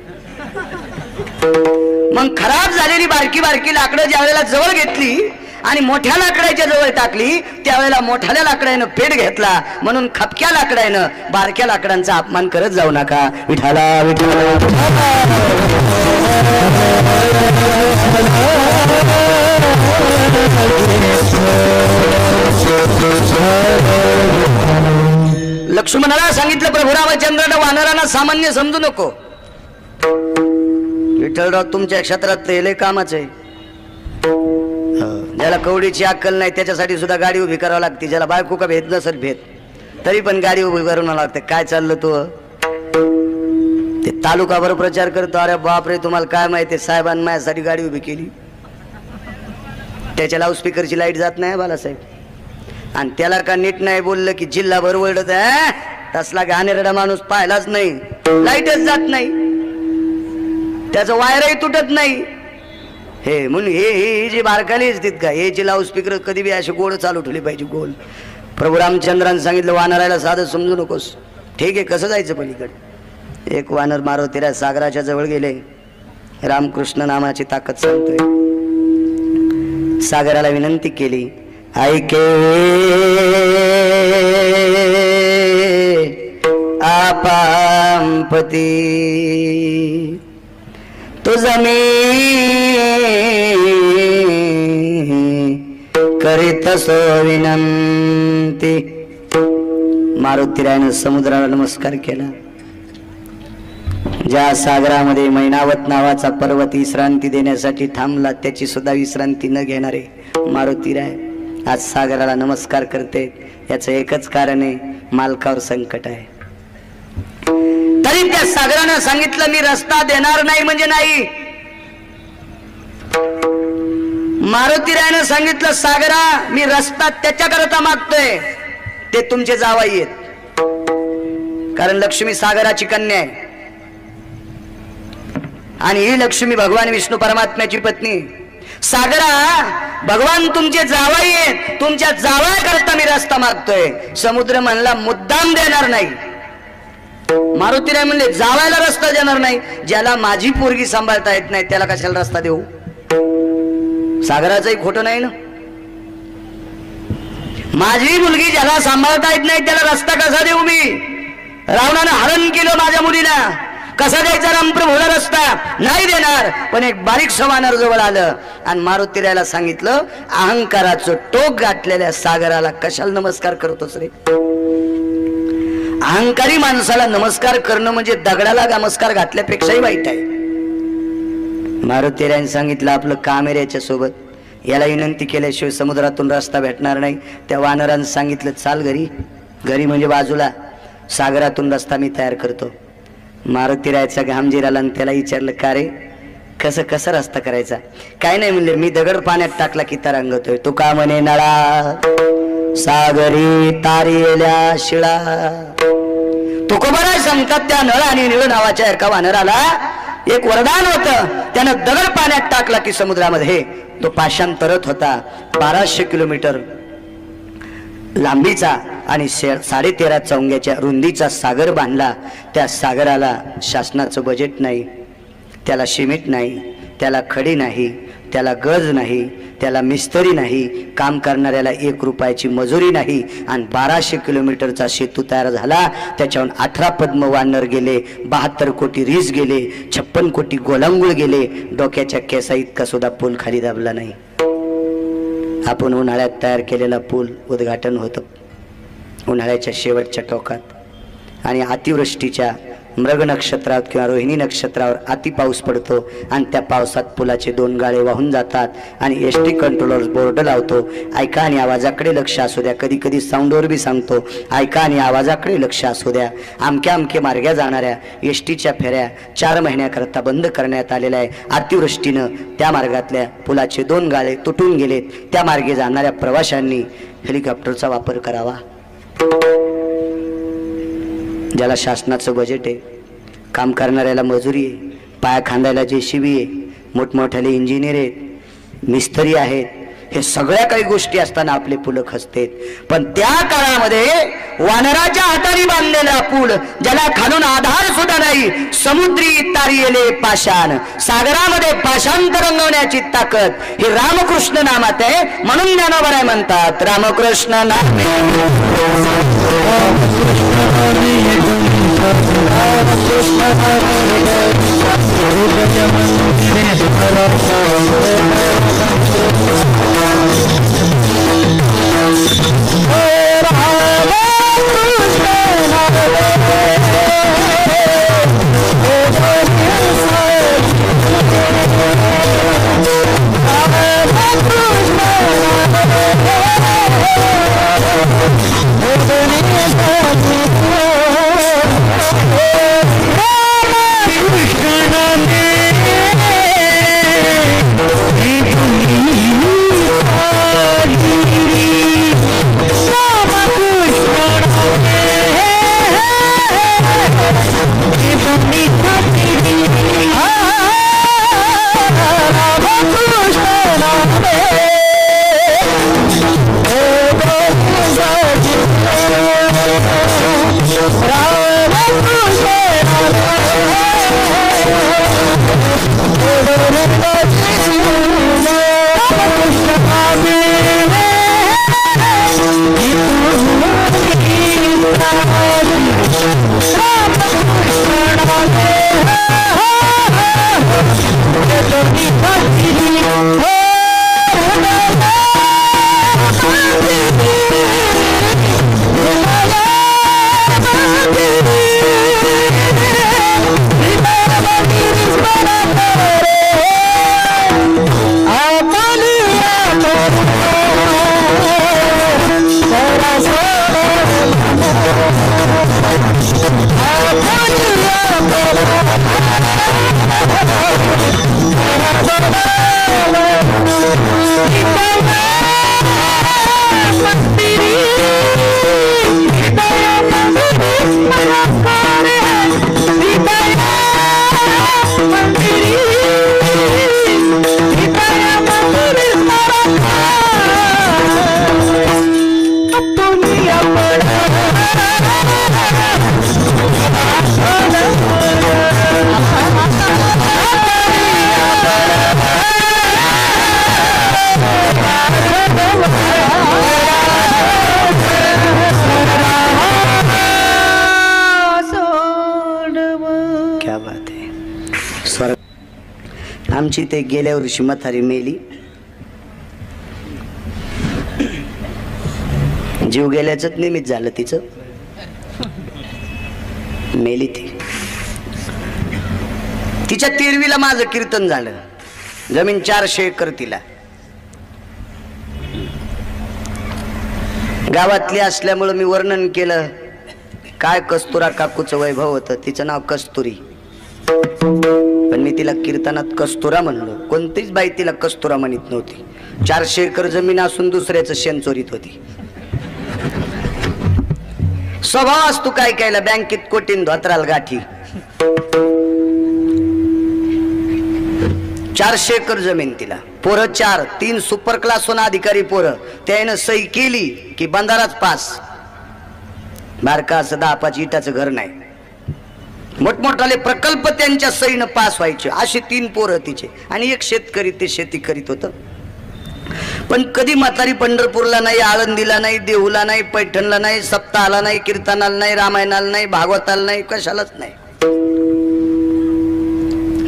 मग खराब झालेली बारकी बारकी लाकडं ज्या वेळेला जवळ घेतली आणि मोठ्या लाकडाच्या जवळ टाकली, त्यावेळेला मोठ्या लाकडानं पेट घेतला. म्हणून खपक्या लाकडानं बारक्या लाकडांचा अपमान करत जाऊ नका. विठाला विठाला लक्ष्मणाला सांगितलं, प्रभू रामचंद्रानं वानरांना सामान्य समजू नको. विठ्ठलराव तुमच्या क्षेत्रात लय कामाचं आहे. ज्याला कवडीची अक्कल नाही त्याच्यासाठी सुद्धा गाडी उभी करावी लागते. ज्याला बायको का भेद नसेल भेद तरी पण गाडी उभी करून लागते. काय चाललं तू ते तालुकाभर प्रचार करतो. अरे बापरे, तुम्हाला काय माहिती, साहेबांनी माझ्यासाठी गाडी उभी केली. त्याच्या लाऊडस्पीकरची लाईट जात नाही बालासाहेब, आणि त्याला का नीट नाही बोललं की जिल्हाभर ओरडत आहे. तसला घाणेरडा माणूस पाहिलाच नाही. लाईटच जात नाही, त्याचं वायरही तुटत नाही. हे म्हणून हे जी बारकाली असतात का, हे जे लाऊडस्पीकर कधी बी असे गोड चालू ठेवली पाहिजे गोल. प्रभू रामचंद्रांनी सांगितलं वानरायला साधं समजू नकोस. ठीक आहे, कसं जायचं पलीकडे. एक वानर मारुतीला सागराच्या जवळ गेले. रामकृष्ण नामाची ताकद सांगतोय. सागराला विनंती केली, ऐके आपांपती तुझं मी करीत सो विनंती. मारुतीरायानं समुद्राला नमस्कार केला. ज्या सागरामध्ये मैनावत नावाचा पर्वत विश्रांती देण्यासाठी थांबला, त्याची सुद्धा विश्रांती न घेणारे मारुतीराय आज सागराला नमस्कार करते. याचं एकच कारण आहे, मालकावर संकट आहे. तरी त्या सागरानं सांगितलं, मी रस्ता देणार नाही म्हणजे नाही. मारुतीरायानं सांगितलं, सागरा मी रस्ता त्याच्याकरता मागतोय ते तुमचे जावाई आहेत. कारण लक्ष्मी सागराची कन्या आहे आणि ही लक्ष्मी भगवान विष्णू परमात्म्याची पत्नी. सागरा भगवान तुमचे जावाई आहेत, तुमच्या जावयाकरता मी रस्ता मागतोय. समुद्र म्हणला मुद्दाम देणार नाही. मारुतीराय म्हणले जावायला रस्ता देणार नाही. ज्याला माझी पोरगी सांभाळता येत नाही त्याला कशाला रस्ता देऊ. सागराचंही खोटं नाही ना. माझी मुलगी ज्याला सांभाळता येत नाही त्याला रस्ता कसा देऊ मी. रावणानं हरण केलं माझ्या मुलीला, कसा द्यायचा रामप्रभूला रस्ता. नाही देणार. पण एक बारीक वानर जवळ आलं आणि मारुतीरायाला सांगितलं, अहंकाराचं टोक गाठलेल्या सागराला कशाला नमस्कार करतोस रे. अहंकारी माणसाला नमस्कार करणं म्हणजे दगडाला नमस्कार घातल्यापेक्षाही वाईट आहे. मारुतीरायाने सांगितलं, आपलं काम आहे याच्या सोबत. याला विनंती केल्याशिवाय समुद्रातून रस्ता भेटणार नाही. त्या वानरानं सांगितलं, चाल घरी. घरी म्हणजे बाजूला, सागरातून रस्ता मी तयार करतो. मारुतीरायाचा घाम जिराला आणि त्याला विचारलं, का रे कसं कसं रस्ता करायचा. काय नाही म्हणले, मी दगड पाण्यात टाकला की तरंगतोय. तू का म्हणे नळा सागरी तारियल्या शिळा. तुकोबाराय सांगतात, त्या नळ आणि निळ नावाच्या एका वानराला एक वरदान होतं. त्यानं दगड पाण्यात टाकला की समुद्रामध्ये तो पाषांतरत होता. 1200 किलोमीटर लांबीचा आणि 13.5 चौंग्याच्या रुंदीचा सागर बांधला. त्या सागराला शासनाचं बजेट नाही, त्याला सिमेंट नाही, त्याला खडी नाही, त्याला गज नाही, त्याला मिस्त्री नाही, काम करणाऱ्याला 1 रुपयाची मजुरी नाही. आणि 1200 किलोमीटरचा सेतू तयार झाला. त्याच्याहून 18 पद्म वानर गेले, 72 कोटी रीस गेले, 56 कोटी गोलांगुळ गेले. डोक्याच्या केसा इतका सुद्धा पूल खाली दाबला नाही. आपण उन्हाळ्यात तयार केलेला पूल उद्घाटन होतं उन्हाळ्याच्या शेवटच्या टोकात. आणि अतिवृष्टीच्या मृग नक्षत्रात किंवा रोहिणी नक्षत्रावर अति पाऊस पडतो आणि त्या पावसात पुलाचे 2 गाळे वाहून जातात. आणि एसटी कंट्रोलर बोर्ड लावतो, ऐका आणि आवाजाकडे लक्ष असू द्या. कधी कधी साऊंडवर बी सांगतो, ऐका आणि आवाजाकडे लक्ष असू द्या. अमक्या अमक्या मार्ग्या जाणाऱ्या एसटीच्या फेऱ्या 4 महिन्याकरता बंद करण्यात आलेल्या आहे. अतिवृष्टीनं त्या मार्गातल्या पुलाचे 2 गाळे तुटून गेलेत. त्या मार्गे जाणाऱ्या प्रवाशांनी हेलिकॉप्टरचा वापर करावा. ज्याला शासनाचं बजेट आहे, काम करणाऱ्याला मजुरी आहे, पाया खांदायला JCB आहे, मोठमोठ्याले इंजिनियर आहेत, मिस्त्री आहेत, हे सगळ्या काही गोष्टी असताना आपले पुलं खचतेत. पण त्या काळामध्ये वानराच्या हाताने बांधलेला पूल, ज्याला खालून आधार सुद्धा नाही, समुद्री तारियले पाषाण, सागरामध्ये पाषांत रंगवण्याची ताकद हे रामकृष्ण नामात आहे. म्हणून ज्ञानोबराय म्हणतात रामकृष्ण नामे आमची ते गेल्या वर्षी म्हातारी मेली. जीव गेल्याच निमित्त झालं तिचं, मेली ती. तिच्या तेरवीला माझं कीर्तन झालं. जमीन 400 एकर तिला. गावातली असल्यामुळं मी वर्णन केलं काय कस्तुरा काकूचं वैभव होतं. तिचं नाव कस्तुरी, पण मी तिला कीर्तनात कस्तुरा म्हणलो. कोणतीच बाई तिला कस्तुरा म्हणत नव्हती. 400 एकर जमीन असून दुसऱ्याचं शेण चोरीत होती. स्वभाव असतो काय कायला बँकेत कोटीन धोत्राल गाठी. 400 एकर जमीन तिला. पोरं 4, 3 सुपर क्लास होऊन अधिकारी पोरं. त्यानं सही केली की बंधाराच पास. बारका असं 10-5 इटाचं घर नाही. मोठमोठाले प्रकल्प त्यांच्या सहीनं पास व्हायचे. असे 3 पोरं तिचे आणि एक शेतकरी, ते शेती करीत होतं. पण कधी म्हातारी पंढरपूरला नाही, आळंदीला नाही, देहूला नाही, पैठणला नाही, सप्ताहाला नाही, कीर्तनाला नाही, रामायणाला नाही, भागवताला नाही, कशालाच नाही.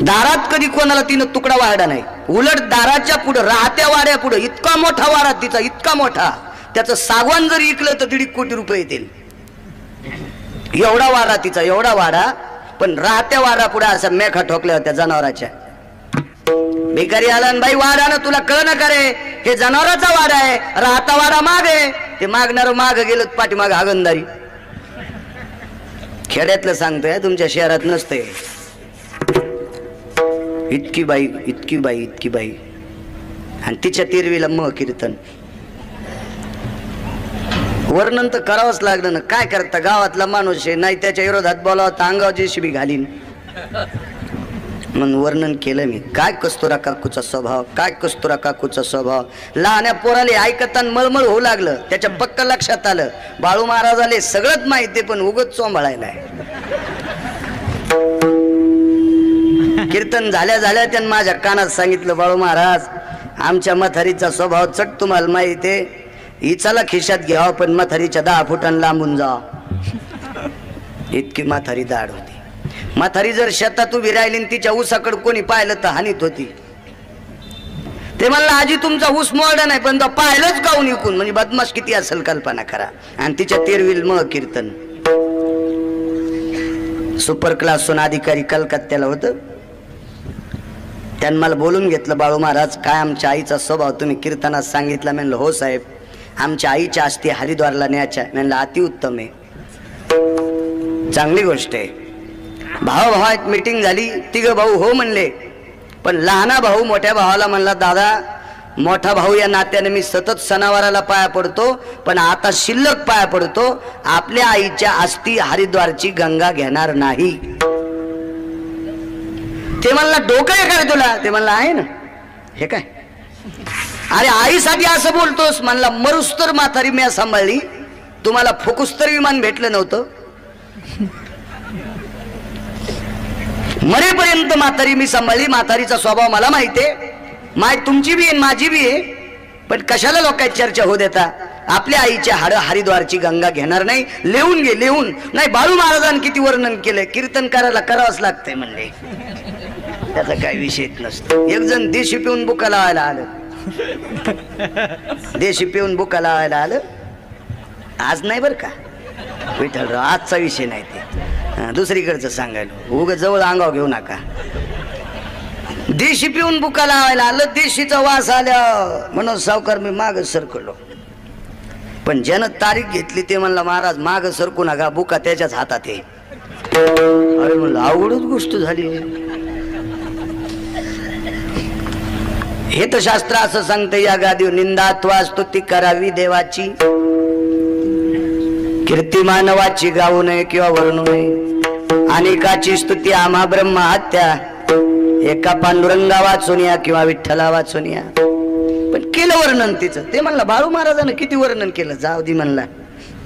दारात कधी कोणाला तिनं तुकडा वाढा नाही. उलट दाराच्या पुढं, राहत्या वाड्या पुढं इतका मोठा वाडा तिचा, इतका मोठा, त्याचं सागवान जर इकलं तर 1.5 कोटी रुपये येतील. एवढा वाडा तिचा, एवढा वाडा. पण राहत्या वाडा पुढे असा मेखा ठोकल्या होत्या जनावराच्या. भिकारी आला बाई वाडा ना, तुला कळ ना करे हे जनावराचा वाडा आहे, राहता वाडा माग आहे. ते मागणार माग गेलं पाठीमाग हागंदारी. खेड्यातलं सांगतोय, तुमच्या शहरात नसतंय. इतकी बाई, इतकी बाई, इतकी बाई. आणि तिच्या तिरवीला मग कीर्तन. वर्णन तर करावंच लागलं ना. काय करता, गावातला माणूस आहे, नाही त्याच्या विरोधात बोलावं तर अंगावर JCB घालीन. म्हणून वर्णन केलं मी. काय कस्तुरा काकूचा स्वभाव, काय कस्तुरा काकूचा स्वभाव. लहान्या पोराले ऐकताना मळमळ होऊ लागलं. त्याच्या पक्क लक्षात आलं बाळू महाराजाले सगळंच माहिती पण उगत चोंबळायला. कीर्तन झाल्या त्यानं माझ्या कानात सांगितलं, बाळू महाराज आमच्या म्हातारीचा स्वभाव चट तुम्हाला माहिती आहे. हिचाला खिशात घ्यावं पण म्हातारीच्या 10 फुटांना लांबून जा. इतकी म्हातारी दाढ होती. म्हातारी जर शेतात उभी राहिली तिच्या ऊसाकडे कोणी पाहिलं तर हानीत होती. ते म्हणलं आजी तुमचा ऊस मोडा नाही पण तो पाहिलंच काऊन इकून. म्हणजे बदमाश किती असेल कल्पना करा. आणि तिच्या तेरवील मग कीर्तन सुपर क्लास सोन अधिकारी कलकत्त्याला होतं. त्यांनी मला बोलून घेतलं, बाळू महाराज काय आमच्या आईचा स्वभाव तुम्ही कीर्तनात सांगितला. म्हणलं हो साहेब, आमच्या आईच्या अस्थी हरिद्वारला न्यायच्या. म्हणलं अतिउत्तम आहे, चांगली गोष्ट आहे. भावाभावात मीटिंग झाली. 3 भाऊ हो म्हणले, पण लहाना भाऊ मोठ्या भावाला म्हणला, दादा मोठा भाऊ या नात्याने मी सतत सणावाराला पाया पडतो पण आता शिल्लक पाया पडतो, आपल्या आईच्या अस्थी हरिद्वारची गंगा घेणार नाही. ते म्हणला डोकं आहे का तुला. ते म्हणला आहे ना. हे काय अरे आईसाठी असं बोलतोस. म्हणला मरुस्तर म्हातारी मी सांभाळली, तुम्हाला फुकुस्तर विमान भेटलं नव्हतं. मरेपर्यंत म्हातारी मी सांभाळली. म्हातारीचा स्वभाव मला माहितीये. माय तुमची बी आहे माझी बी आहे. पण कशाला लोकांची चर्चा होऊ देता. आपल्या आईच्या हाड हरिद्वारची गंगा घेणार नाही. लिहून घे लिहून. नाही बाळू महाराजांनी किती वर्णन केलंय. कीर्तन करायला करावंच लागतंय म्हणले. त्याचा काही विषयच नसतो. एक जण देशी पिऊन बुका लावायला आलं. देशी पिऊन बुका लावायला आलं. आज नाही बरं का विठ्ठलराव, आजचा विषय नाही ते, दुसरीकडचं सांगायला. उग जवळ अंगाव घेऊ नका. देशी पिऊन बुका लावायला आलं. देशीचा वास आल्या म्हणून सावकार मी माग सरकलो. पण ज्यानं तारीख घेतली ते म्हणला महाराज माग सरकू नका, बुका त्याच्याच हातात आहे. अरे म्हणलं अवघडच गोष्ट झाली. हे तर शास्त्र असं सांगते, या गादीवर निंदात्वा स्तुती करावी देवाची, कीर्ती मानवाची गाऊ नये किंवा वर्णू नये. अनेकाची स्तुती आम्हा ब्रह्म हत्या, एका पांडुरंगा वाचूनिया किंवा विठ्ठला वाचूनिया. पण केलं वर्णन तिचं. ते म्हणलं बाळू महाराजानं किती वर्णन केलं. जाऊ दे म्हणला,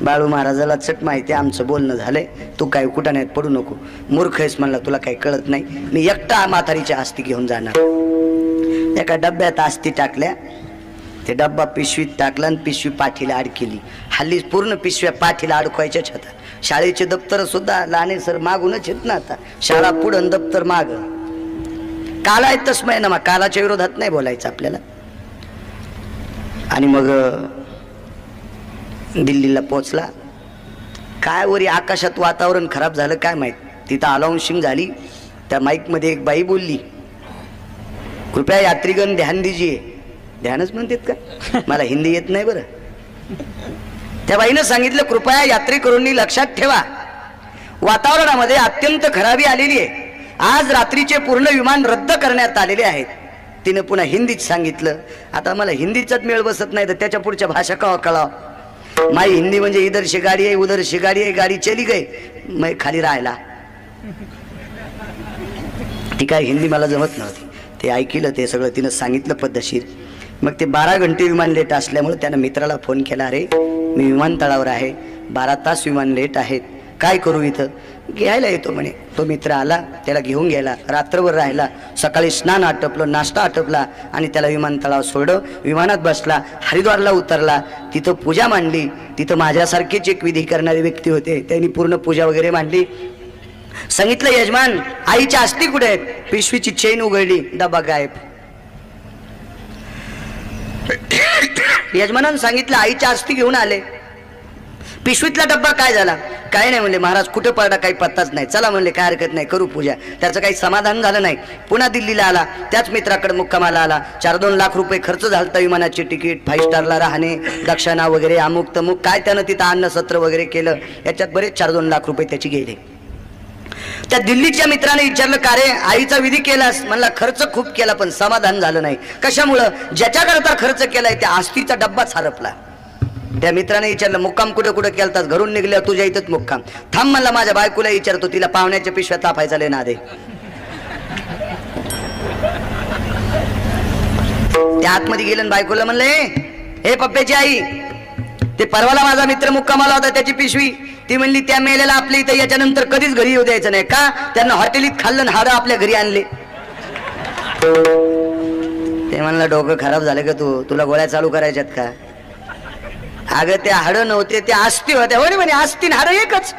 बाळू महाराजाला चट माहिती आमचं बोलणं झालंय, तू काय कुटाण्यात पडू नको. मूर्ख आहेस म्हणला, तुला काही कळत नाही. मी एकटा म्हातारीच्या अस्थी घेऊन जाणार. एका डब्यात अस्थी टाकल्या. ते डब्बा पिशवीत टाकला आणि पिशवी पाठीला अडकेली. हल्ली पूर्ण पिशव्या पाठीला अडकवायच्याच होता. शाळेचे दप्तर सुद्धा लहाने सर मागूनच येत ना. आता शाळा पुढं दप्तर माग. काला आहे तस्मय ना, कालाच्या विरोधात नाही बोलायचं आपल्याला. आणि मग दिल्लीला पोचला. काय वरी आकाशात वातावरण खराब झालं काय माहित. तिथं अलाउन्सिंग झाली. त्या माईकमध्ये एक बाई बोलली, कृपया यात्रीगण ध्यान दीजिए. ध्यानच म्हणतात का, मला हिंदी येत नाही बरं. त्या बाईनं सांगितलं कृपया यात्रेकरूंनी लक्षात ठेवा, वातावरणामध्ये अत्यंत खराबी आलेली आहे. आज रात्रीचे पूर्ण विमान रद्द करण्यात आलेले आहेत. तिने पुन्हा हिंदीत सांगितलं. आता मला हिंदीचाच मेळ बसत नाही तर त्याच्या पुढच्या भाषा कळाव कळाव. माई हिंदी म्हणजे इधर से गाडी आहे उधर से गाडी आहे, गाडी चली गई, मैं खाली राहिला. ती काय हिंदी मला जमत नव्हती. ते ऐकलं ते सगळं तिनं सांगितलं पद्धतशीर. मग ते 12 घंटे विमान लेट असल्यामुळे त्यानं मित्राला फोन केला, अरे मी विमानतळावर आहे, 12 तास विमान लेट आहेत, काय करू, इथं घ्यायला येतो म्हणे. तो मित्र आला, त्याला घेऊन गेला, रात्रभर राहिला. सकाळी स्नान आटपलं, नाश्ता आटपला आणि त्याला विमानतळावर सोडलं. विमानात बसला, हरिद्वारला उतरला. तिथं पूजा मांडली. तिथं माझ्यासारखेच एक विधी करणारे व्यक्ती होते, त्यांनी पूर्ण पूजा वगैरे मांडली. सांगितलं यजमान आईच्या अस्थी कुठे आहेत. पिशवीची चेन उघडली, डबा गायब. यजमानानं सांगितलं आईच्या अस्थी घेऊन आले. पिशवीतला डब्बा काय झाला. काय नाही म्हणले, महाराज कुठे पडला काही पत्ताच नाही. चला म्हणले काय हरकत नाही, करू पूजा. त्याचं काही समाधान झालं नाही. पुन्हा दिल्लीला आला, त्याच मित्राकडे मुक्कामाला आला. 4-2 लाख रुपये खर्च झालता. विमानाची तिकीट, 5 स्टारला राहणे, दक्षिणा वगैरे, अमुक तमुक काय त्यानं तिथं अन्न सत्र वगैरे केलं. याच्यात बरेच 4-2 लाख रुपये त्याची गेले. त्या दिल्लीच्या मित्राने विचारलं, का रे आईचा विधी केलास. म्हणला खर्च खूप केला पण समाधान झालं नाही. कशामुळं. ज्याच्याकरता खर्च केलाय त्या आस्थीचा डब्बाच हरपला. त्या मित्राने विचारलं मुक्काम कुठे कुठे केलतास. घरून निघल्या तुझ्या इथंच मुक्काम. थांब म्हणला माझ्या बायकोला विचारतो, तिला पाहुण्याच्या पिशव्या तापायचा लेना दे. त्या आतमध्ये गेलं आणि बायकोला म्हणलं हे पप्प्याची आई, ते परवाला माझा मित्र मुक्कामाला होता त्याची पिशवी, ती म्हणली त्या मेलेला आपल्या इथं याच्यानंतर कधीच घरी येऊ द्यायचं नाही का, त्यांना हॉटेलीत खाल्लं हाडं आपल्या घरी आणले. ते म्हणलं डोकं खराब झालं का तुला गोळ्या चालू करायच्यात का? अगं ते हाडं नव्हते, ते अस्थी होत्या. हो म्हणे अस्थी हाडं एकच.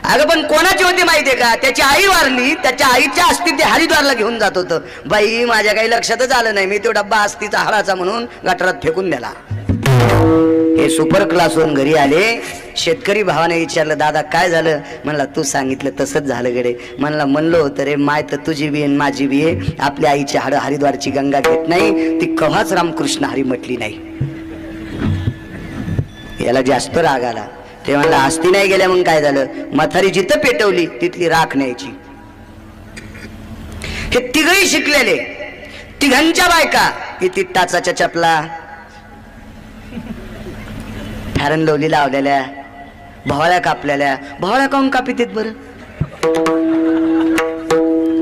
अगं पण कोणाची होती माहितीये का? त्याची आई वारली, त्याच्या आईच्या अस्थी ते हरिद्वारला घेऊन जात होतं. बाई माझ्या काही लक्षातच आलं नाही, मी तो डब्बा अस्थीचा हाडाचा म्हणून गटारात फेकून दिला. हे सुपर क्लासहून घरी आले, शेतकरी भावाने विचारलं दादा काय झालं? म्हणला तू सांगितलं तसंच झालं गडे. म्हणलं होतं रे, माय तर तुझी बी आहे माझी बी आहे, आपल्या आईची हाडं हरिद्वारची गंगा घेत नाही, ती कव्हाच रामकृष्ण हरी म्हटली नाही. याला जास्त राग आला. ते म्हणलं आस्ती नाही गेल्या मग काय झालं? म्हातारी जिथं पेटवली तिथली राख न्यायची. हे तिघही शिकलेले, तिघांच्या बायका किती टाचाच्या चपला, फॅरन लवली लावलेल्या, भवाळ्या कापलेल्या. भवाळ्या काऊन कापित बरं?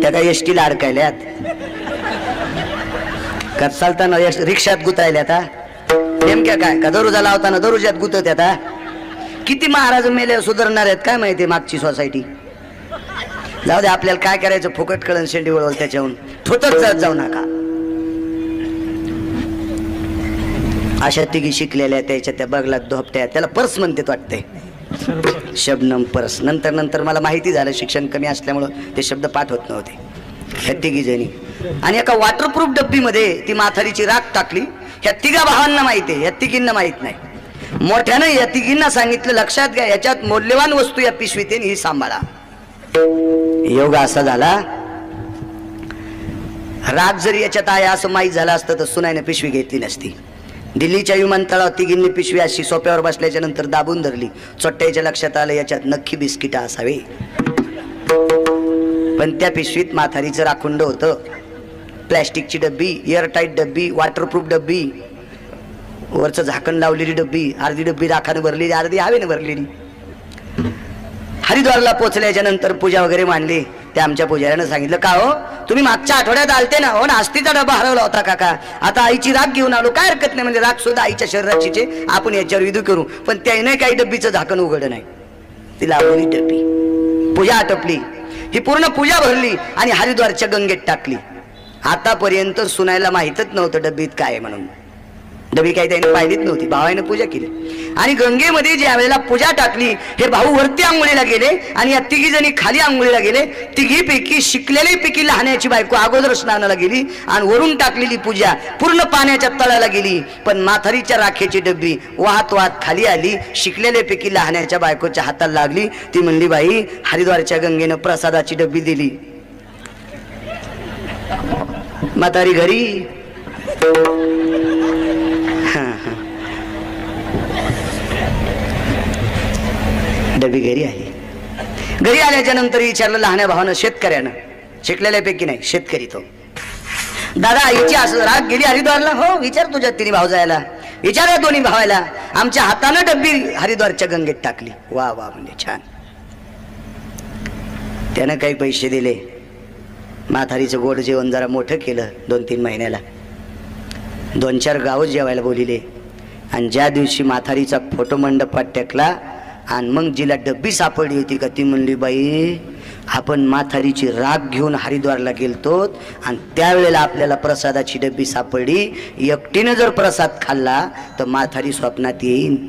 त्या काय एसटीला अडकायल्यात का? चालताना रिक्षात गुतायल्यात? नेमक्या काय का दरुजा लावताना दरुजात गुतत आता? किती महाराज मेले सुधारणार आहेत काय माहिती मागची सोसायटी. जाऊ दे, आपल्याला काय करायचं, फुकट कळण शेंडी वळवल त्याच्याहून थोतच जाऊ नका. अशा तिघी शिकलेल्या त्याच्या त्या बगलात धोपट्या, त्याला पर्स म्हणते वाटते, शबनम पर्स. नंतर मला माहिती झालं शिक्षण कमी असल्यामुळं ते शब्द पाठ होत नव्हते. ह्या तिघी जणी आणि एका वॉटरप्रूफ डब्बीमध्ये ती माथारीची राख टाकली. ह्या तिघा भावांना माहिती आहे, या तिघींना माहित नाही. मोठ्यानं या तिघींना सांगितलं लक्षात घ्या, याच्यात मौल्यवान वस्तू या पिशवीत ही सांभाळा. योग असा झाला, राग जरी याच्यात आहे असं माहीत झालं असतं तर सुनाईने पिशवी घेतली नसती. दिल्लीच्या विमानतळावर तिघींनी पिशवी अशी सोप्यावर बसल्याच्या नंतर दाबून धरली. चोट्ट्याच्या लक्षात आलं याच्यात नक्की बिस्किट असावे. पण त्या पिशवीत माथारीचं राखुंड होतं. प्लॅस्टिकची डब्बी, एअरटाईट डब्बी, वॉटरप्रूफ डब्बी, वरचं झाकण लावलेली डब्बी, अर्धी डब्बी राखानं भरलेली, अर्धी हवेनं भरलेली. हरिद्वारला पोहोचल्याच्या नंतर पूजा वगैरे मांडली. त्या आमच्या पुजाऱ्यानं सांगितलं का हो तुम्ही मागच्या आठवड्यात आलते ना, हो ना, अस्तीचा डबा हरवला होता काका, आता आईची राख घेऊन आलो. काय हरकत नाही, म्हणजे राख सुद्धा आईच्या शरीराचीचे, आपण याच्यावर विधी करू. पण त्याने काही डब्बीचं झाकण उघडलं नाही, ती लावलेली डब्बी. पूजा आटपली, ही पूर्ण पूजा भरली आणि हरिद्वारच्या गंगेत टाकली. आतापर्यंत सुनायला माहितच नव्हतं डब्बीत काय आहे म्हणून. डबी काही त्याने पाहिलीच नव्हती. भावाने पूजा केली आणि गंगेमध्ये ज्या वेळेला पूजा टाकली, हे भाऊ वरती आंघोळीला गेले आणि या तिघी जणी खाली आंघोळीला गेले. तिघीपैकी शिकलेली पैकी लहाण्याची बायको अगोदर स्नानाला गेली आणि वरून टाकलेली पूजा पूर्ण पाण्याच्या तळाला गेली. पण माथारीच्या राखेची डब्बी वाहत वाहत खाली आली. शिकलेल्या पैकी लहाण्याच्या बायकोच्या हाताला लागली. ती म्हणली बाई हरिद्वारच्या गंगेनं प्रसादाची डब्बी दिली. म्हातारी घरी. डबी घरी आली. घरी आल्याच्या नंतर विचारलं लहान्या भावानं, शेतकऱ्यानं, शिकलेल्यापैकी नाही, शेतकरी तो, दादा आईची असं राग गेली हरिद्वारला? हो, विचार तुझ्या तिन्ही भाऊ जायला, विचारा दोन्ही भावायला. आमच्या हातानं डब्बी हरिद्वारच्या गंगेत टाकली. वा वा, म्हणजे छान. त्यानं काही पैसे दिले, म्हातारीचं गोड जेवण जरा मोठं केलं. 2-3 महिन्याला 2-4 गाव जेवायला बोलिले आणि ज्या दिवशी म्हातारीचा फोटो मंडपात टेकला आणि मग जिला डब्बी सापडली होती का, ती म्हणली बाई आपण म्हातारीची राख घेऊन हरिद्वारला गेलतो आणि त्यावेळेला आपल्याला प्रसादाची डब्बी सापडली. एकटीनं जर प्रसाद खाल्ला तर म्हातारी स्वप्नात येईन.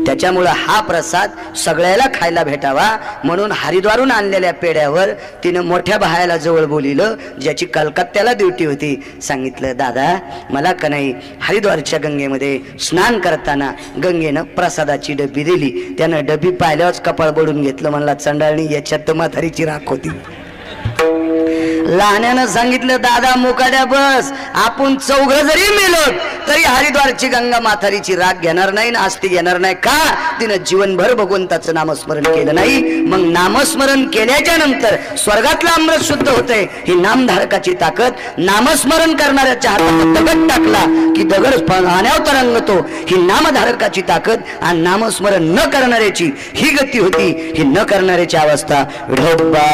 त्याच्यामुळं हा प्रसाद सगळ्याला खायला भेटावा म्हणून हरिद्वारून आणलेल्या पेड्यावर तिनं मोठ्या भायाला जवळ बोलिलं, ज्याची कलकत्त्याला ड्युटी होती. सांगितलं दादा मला का नाही हरिद्वारच्या गंगेमध्ये स्नान करताना गंगेनं प्रसादाची डब्बी दिली. त्यानं डब्बी पाहिल्यावरच कपाळ बडून घेतलं. म्हणला चंडाळणी, याच्यात तर म्हातारीची राख होती. लहान्यानं सांगितलं दादा मुकाड्या बस, आपण 4 जरी मेलो तरी हरिद्वारची गंगा माथारीची राग घेणार नाही ना आस्ती घेणार नाही. का? तिनं जीवनभर भगवंताचं नामस्मरण केलं नाही. मग नामस्मरण केल्याच्या नंतर स्वर्गातलं अमृत शुद्ध होतंय. ही नामधारकाची ताकद. नामस्मरण करणाऱ्याच्या हातात दगड टाकला की दगड पाण्यावर तरंगतो. ही नामधारकाची ताकद आणि नामस्मरण न करणाऱ्याची ही गती होती. ही न करणाऱ्याची अवस्था विठोबा.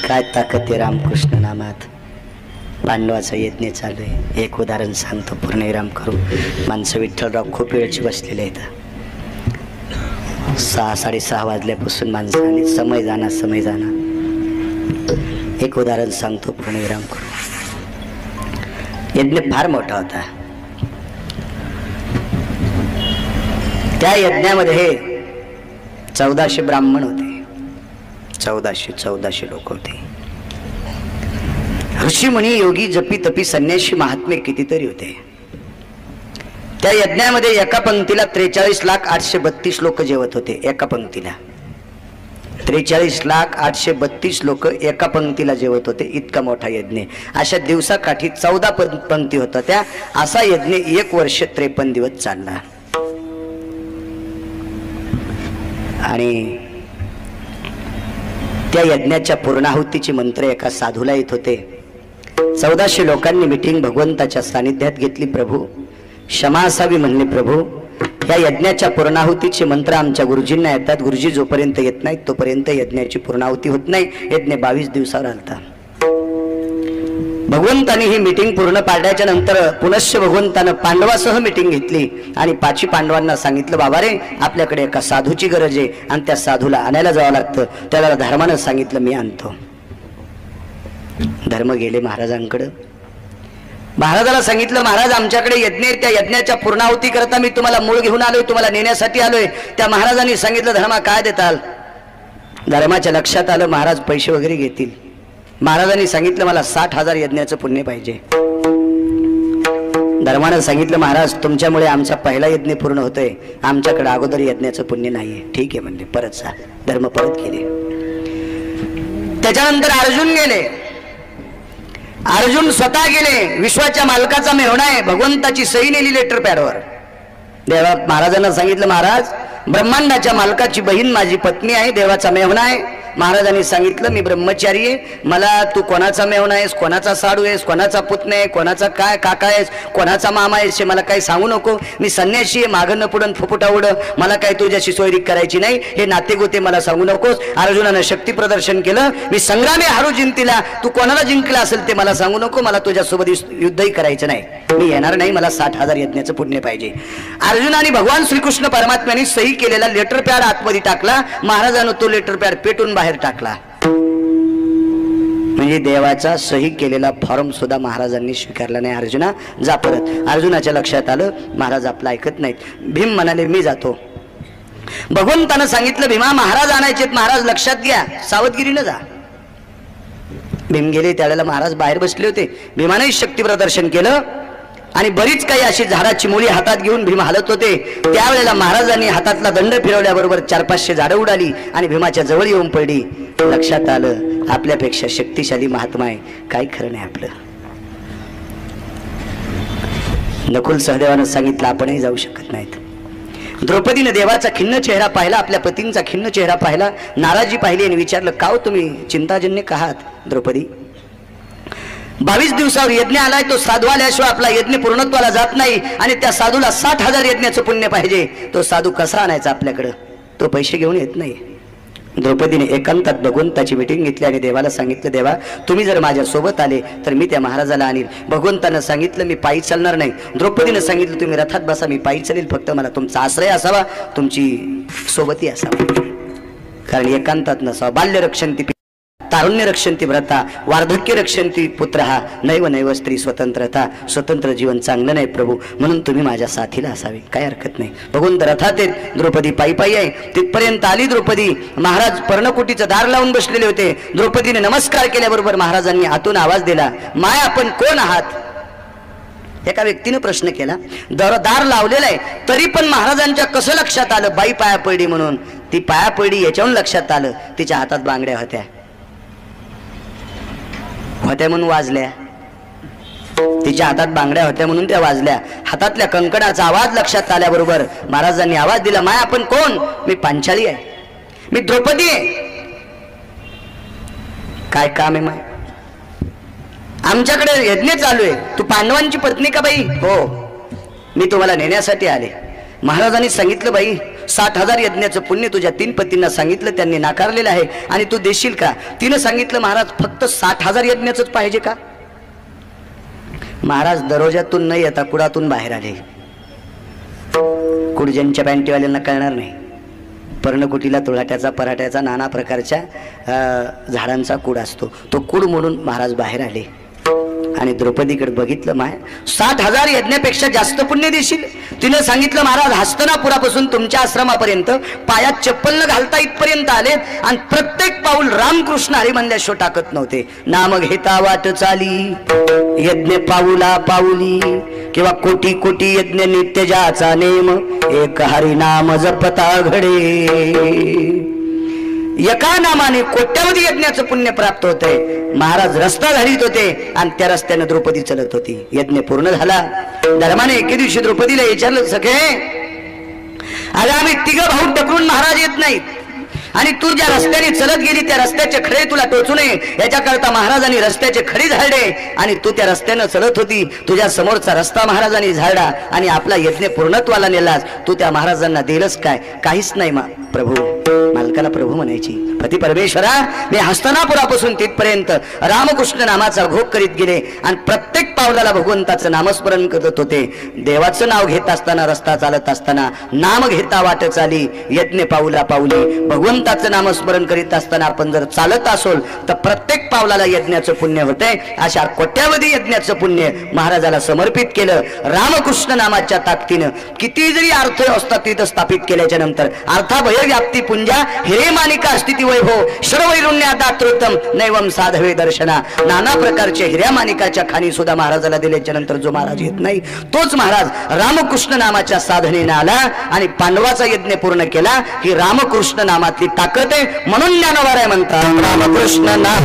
काय ताकद आहे रामकृष्ण नामात. पांडवाचा यज्ञ चालू आहे. एक उदाहरण सांगतो, पूर्ण विराम करू. माणसं विठ्ठलराव खूप वेळची बसलेले आहेत. 6-6:30 वाजल्यापासून माणसाने समय जाणार. एक उदाहरण सांगतो, पूर्ण विराम करू. यज्ञ फार मोठा होता. त्या यज्ञामध्ये 1400 ब्राह्मण होते. 1400 लोक होते. ऋषी मुनी योगी जपी तपी संन्यासी महात्मे कितीतरी होते. त्या यज्ञामध्ये एका पंक्तीला 43,832 लोक जेवत होते. एका पंक्तीला 43,832 लोक एका पंक्तीला जेवत होते. इतका मोठा यज्ञ. अशा दिवसाकाठी 14 पंक्ती होता त्या. असा यज्ञ 1 वर्ष 53 दिवस चालला. आणि त्या यज्ञाच्या पूर्णाहुतीचे मंत्र एका साधूला येत होते. 1400 लोकांनी मीटिंग भगवंताच्या सानिध्यात घेतली. प्रभू क्षमा असावी म्हणले. प्रभू या यज्ञाच्या पूर्णाहुतीचे मंत्र आमच्या गुरुजींना येतात. गुरुजी जोपर्यंत येत नाहीत तोपर्यंत यज्ञाची पूर्णाहुती होत नाही. यज्ञ 22 दिवसावर आलता. भगवंतानी ही मीटिंग पूर्ण पाडल्याच्या नंतर पुनश्च भगवंतानं पांडवासह मीटिंग घेतली आणि 5 पांडवांना सांगितलं, बाबा रे आपल्याकडे एका साधूची गरज आहे आणि त्या साधूला आणायला जावं लागतं. त्याला धर्मानं सांगितलं मी आणतो. धर्म गेले महाराजांकडे. महाराजाला सांगितलं, महाराज आमच्याकडे यज्ञ आहे. त्या यज्ञाच्या पूर्णाहुती करता मी तुम्हाला मूळ घेऊन आलोय, तुम्हाला नेण्यासाठी आलोय. त्या महाराजांनी सांगितलं, धर्मा काय देताल? धर्माच्या लक्षात आलं महाराज पैसे वगैरे घेतील. महाराजांनी सांगितलं, मला 60,000 यज्ञाचं पुण्य पाहिजे. धर्मानं सांगितलं, महाराज तुमच्यामुळे आमचा पहिला यज्ञ पूर्ण होतोय, आमच्याकडे अगोदर यज्ञाचं पुण्य नाहीये. ठीक आहे म्हणले, परत जा. धर्म परत गेले. त्याच्यानंतर अर्जुन गेले. अर्जुन स्वतः गेले. विश्वाच्या मालकाचा मेहुणा आहे. भगवंताची सही नेली लेटर पॅडवर. देवा महाराजांना सांगितलं, महाराज ब्रह्मांडाच्या मालकाची बहीण माझी पत्नी आहे, देवाचा मेहुणा आहे. महाराजांनी सांगितलं, मी ब्रह्मचारी आहे. मला तू कोणाचा मेहुणा आहेस, कोणाचा साडू आहेस, कोणाचा पुतणे आहे, कोणाचा काय काका आहेस, कोणाचा मामा आहेस हे मला काही सांगू नको. मी संन्यासी आहे. मागं न पुढं फुफुटा उड. मला काही तुझ्याशी सोयरीक करायची नाही. हे नाते गोते मला सांगू नकोस. अर्जुनानं शक्ती प्रदर्शन केलं. मी संग्रामे हारू जिंतीला. तू कोणाला जिंकला असेल ते मला सांगू नको. मला तुझ्यासोबत युद्धही करायचं नाही. मी येणार नाही. मला 60,000 यज्ञाचं पुण्य पाहिजे. अर्जुन आणि भगवान श्रीकृष्ण परमात्म्यांनी सही केलेला लेटर पॅड आतमध्ये टाकला. महाराजांनी तो लेटर पॅड पेटून बाहेर टाकला. म्हणजे देवाचा सही केलेला फॉर्म सुद्धा महाराजांनी स्वीकारला नाही. अर्जुना जा परत. अर्जुनाच्या लक्षात आलं महाराज आपलं ऐकत नाहीत. भीम म्हणाले, मी जातो. भगवंतानं सांगितलं, भीमा महाराज आणायचेत. महाराज लक्षात घ्या, सावधगिरीनं जा. भीम गेले. त्यावेळेला महाराज बाहेर बसले होते. भीमाने शक्ती प्रदर्शन केलं आणि बरीच काही अशी झाडाची मुळी हातात घेऊन भीम हलत होते. त्यावेळेला महाराजांनी हातातला दंड फिरवल्याबरोबर 400-500 झाडं उडाली आणि भीमाच्या जवळ येऊन पडली. लक्षात आलं आपल्यापेक्षा शक्तिशाली महात्मा आहे, काय खरं नाही आपलं. नकुल सहदेवानं सांगितलं, आपणही जाऊ शकत नाहीत. द्रौपदीने देवाचा खिन्न चेहरा पाहिला, आपल्या पतींचा खिन्न चेहरा पाहिला, नाराजी पाहिली आणि विचारलं, का हो तुम्ही चिंताजन्य का आहात द्रौपदी? 22 दिवसावर यज्ञ आलाय. तो साधू आल्याशिवाय आपला यज्ञ पूर्णत्वाला जात नाही आणि त्या साधूला 60,000 यज्ञाचं पुण्य पाहिजे. तो साधू कसा आणायचा आपल्याकडं? तो पैसे घेऊन येत नाही. द्रौपदीने एकांतात भगवंताची मीटिंग घेतली आणि देवाला सांगितलं, देवा तुम्ही जर माझ्या सोबत आले तर मी त्या महाराजाला आणील. भगवंतानं सांगितलं, मी पायी चालणार नाही. द्रौपदीनं सांगितलं, तुम्ही रथात बसा, मी पायी चालेल. फक्त मला तुमचा आश्रय असावा, तुमची सोबती असावा. कारण एकांतात नसावा. बाल्य रक्षंती तारुण्य रक्षंती व्रता, वार्धक्य रक्षंती पुत्रहा, नैव नैव स्त्री स्वतंत्रता. स्वतंत्र जीवन चांगलं नाही प्रभू, म्हणून तुम्ही माझ्या साथीला असावे. काय हरकत नाही. भगवंत रथात आहेत, द्रौपदी पायी पायी आहे. तिथपर्यंत आली द्रौपदी. महाराज पर्णकुटीचं दार लावून बसलेले होते. द्रौपदीने नमस्कार केल्याबरोबर महाराजांनी आतून आवाज दिला, माय आपण कोण आहात? एका व्यक्तीने प्रश्न केला. दार लावलेला आहे तरी पण महाराजांच्या कसं लक्षात आलं बाई पाया पडली म्हणून? ती पाया पडली याच्याहून लक्षात आलं तिच्या हातात बांगड्या होत्या म्हणून वाजल्या. तिच्या हातात बांगड्या होत्या म्हणून त्या वाजल्या. हातातल्या कंकणाचा आवाज लक्षात आल्याबरोबर महाराजांनी आवाज दिला, माय आपण कोण? मी पांचाली आहे, मी द्रौपदी आहे. काय काम आहे माय? आमच्याकडे यज्ञ चालू आहे. तू पांडवांची पत्नी का बाई? हो, मी तुम्हाला नेण्यासाठी आले. महाराजांनी सांगितलं, बाई 60,000 यज्ञाचं पुण्य तुझ्या 3 पतींना सांगितलं, त्यांनी नाकारलेलं आहे आणि तू देशील का? तिनं सांगितलं, महाराज फक्त 60,000 यज्ञाचंच पाहिजे का? महाराज दरवाजातून न येता कुडातून बाहेर आले. कुडज्यांच्या पॅन्टीवाल्यांना कळणार नाही. पर्णकुटीला तुळाट्याचा पराठ्याचा नाना प्रकारच्या झाडांचा कूड असतो. तो कूड म्हणून महाराज बाहेर आले आणि द्रौपदीकडे बघितलं, माय 60,000 यज्ञापेक्षा जास्त पुण्य देशील? तिने सांगितलं, महाराज हस्तनापुरापासून तुमच्या आश्रमापर्यंत पायात चप्पल न घालता इथपर्यंत आले आणि प्रत्येक पाऊल रामकृष्ण हरी म्हणल्याशिवाय टाकत नव्हते. नाम घेता वाट चाली यज्ञ पाऊला पाऊली, किंवा कोटी कोटी यज्ञ नित्य ज्याचा नेम, एक हरी नाम जपता घडे. एका नामाने कोट्यावधी यज्ञाचं पुण्य प्राप्त होते. महाराज रस्ता घालीत होते आणि त्या रस्त्याने द्रौपदी चलत होती. यज्ञ पूर्ण झाला. धर्माने एके दिवशी द्रौपदीला विचारलं, सखे अरे आम्ही 3 भाऊ टकरून महाराज येत नाहीत आणि तू ज्या रस्त्याने चलत गेली त्या रस्त्याचे खडे तुला टोचू नये याच्याकरता महाराजांनी रस्त्याचे खडी झाडले आणि तू त्या रस्त्यानं चलत होती. तुझ्या समोरचा रस्ता महाराजांनी झाडला आणि आपला यज्ञ पूर्णत्वाला नेलास. तू त्या महाराजांना दिलंस काय? काहीच नाही. प्रभू, मालकाला प्रभू म्हणायची. पती परमेश्वरा, मी हस्तनापुरापासून तिथपर्यंत रामकृष्ण नामाचा घोष करीत गेले आणि प्रत्येक पावलाला भगवंताचं नामस्मरण करत होते. देवाचं नाव घेत असताना, रस्ता चालत असताना नाम घेता वाट चाली यज्ञ पाऊला पाऊली. भगवंताचं नामस्मरण करीत असताना आपण जर चालत असोल तर प्रत्येक पावलाला यज्ञाचं पुण्य होते. अशा कोट्यावधी यज्ञाचं पुण्य महाराजाला समर्पित केलं. रामकृष्ण नामाच्या ताकदीनं किती जरी अर्थव्यवस्था तिथं स्थापित केल्याच्या नंतर अर्थाभय व्याप्ती पुंजा हिरे मानिका स्थिती वैभव सर्वैरुण्या दात्रोत्तम नैवम साधवे दर्शना. नाना प्रकारच्या हिऱ्या मानिकाच्या खाणी सुद्धा महाराजाला दिल्याच्या नंतर जो महाराज येत नाही तोच महाराज रामकृष्ण नामाच्या साधनेने आला आणि पांडवाचा यज्ञ पूर्ण केला. ही रामकृष्ण नामातली ताकद आहे. म्हणून ज्ञानोबाराय म्हणतात, रामकृष्ण नाम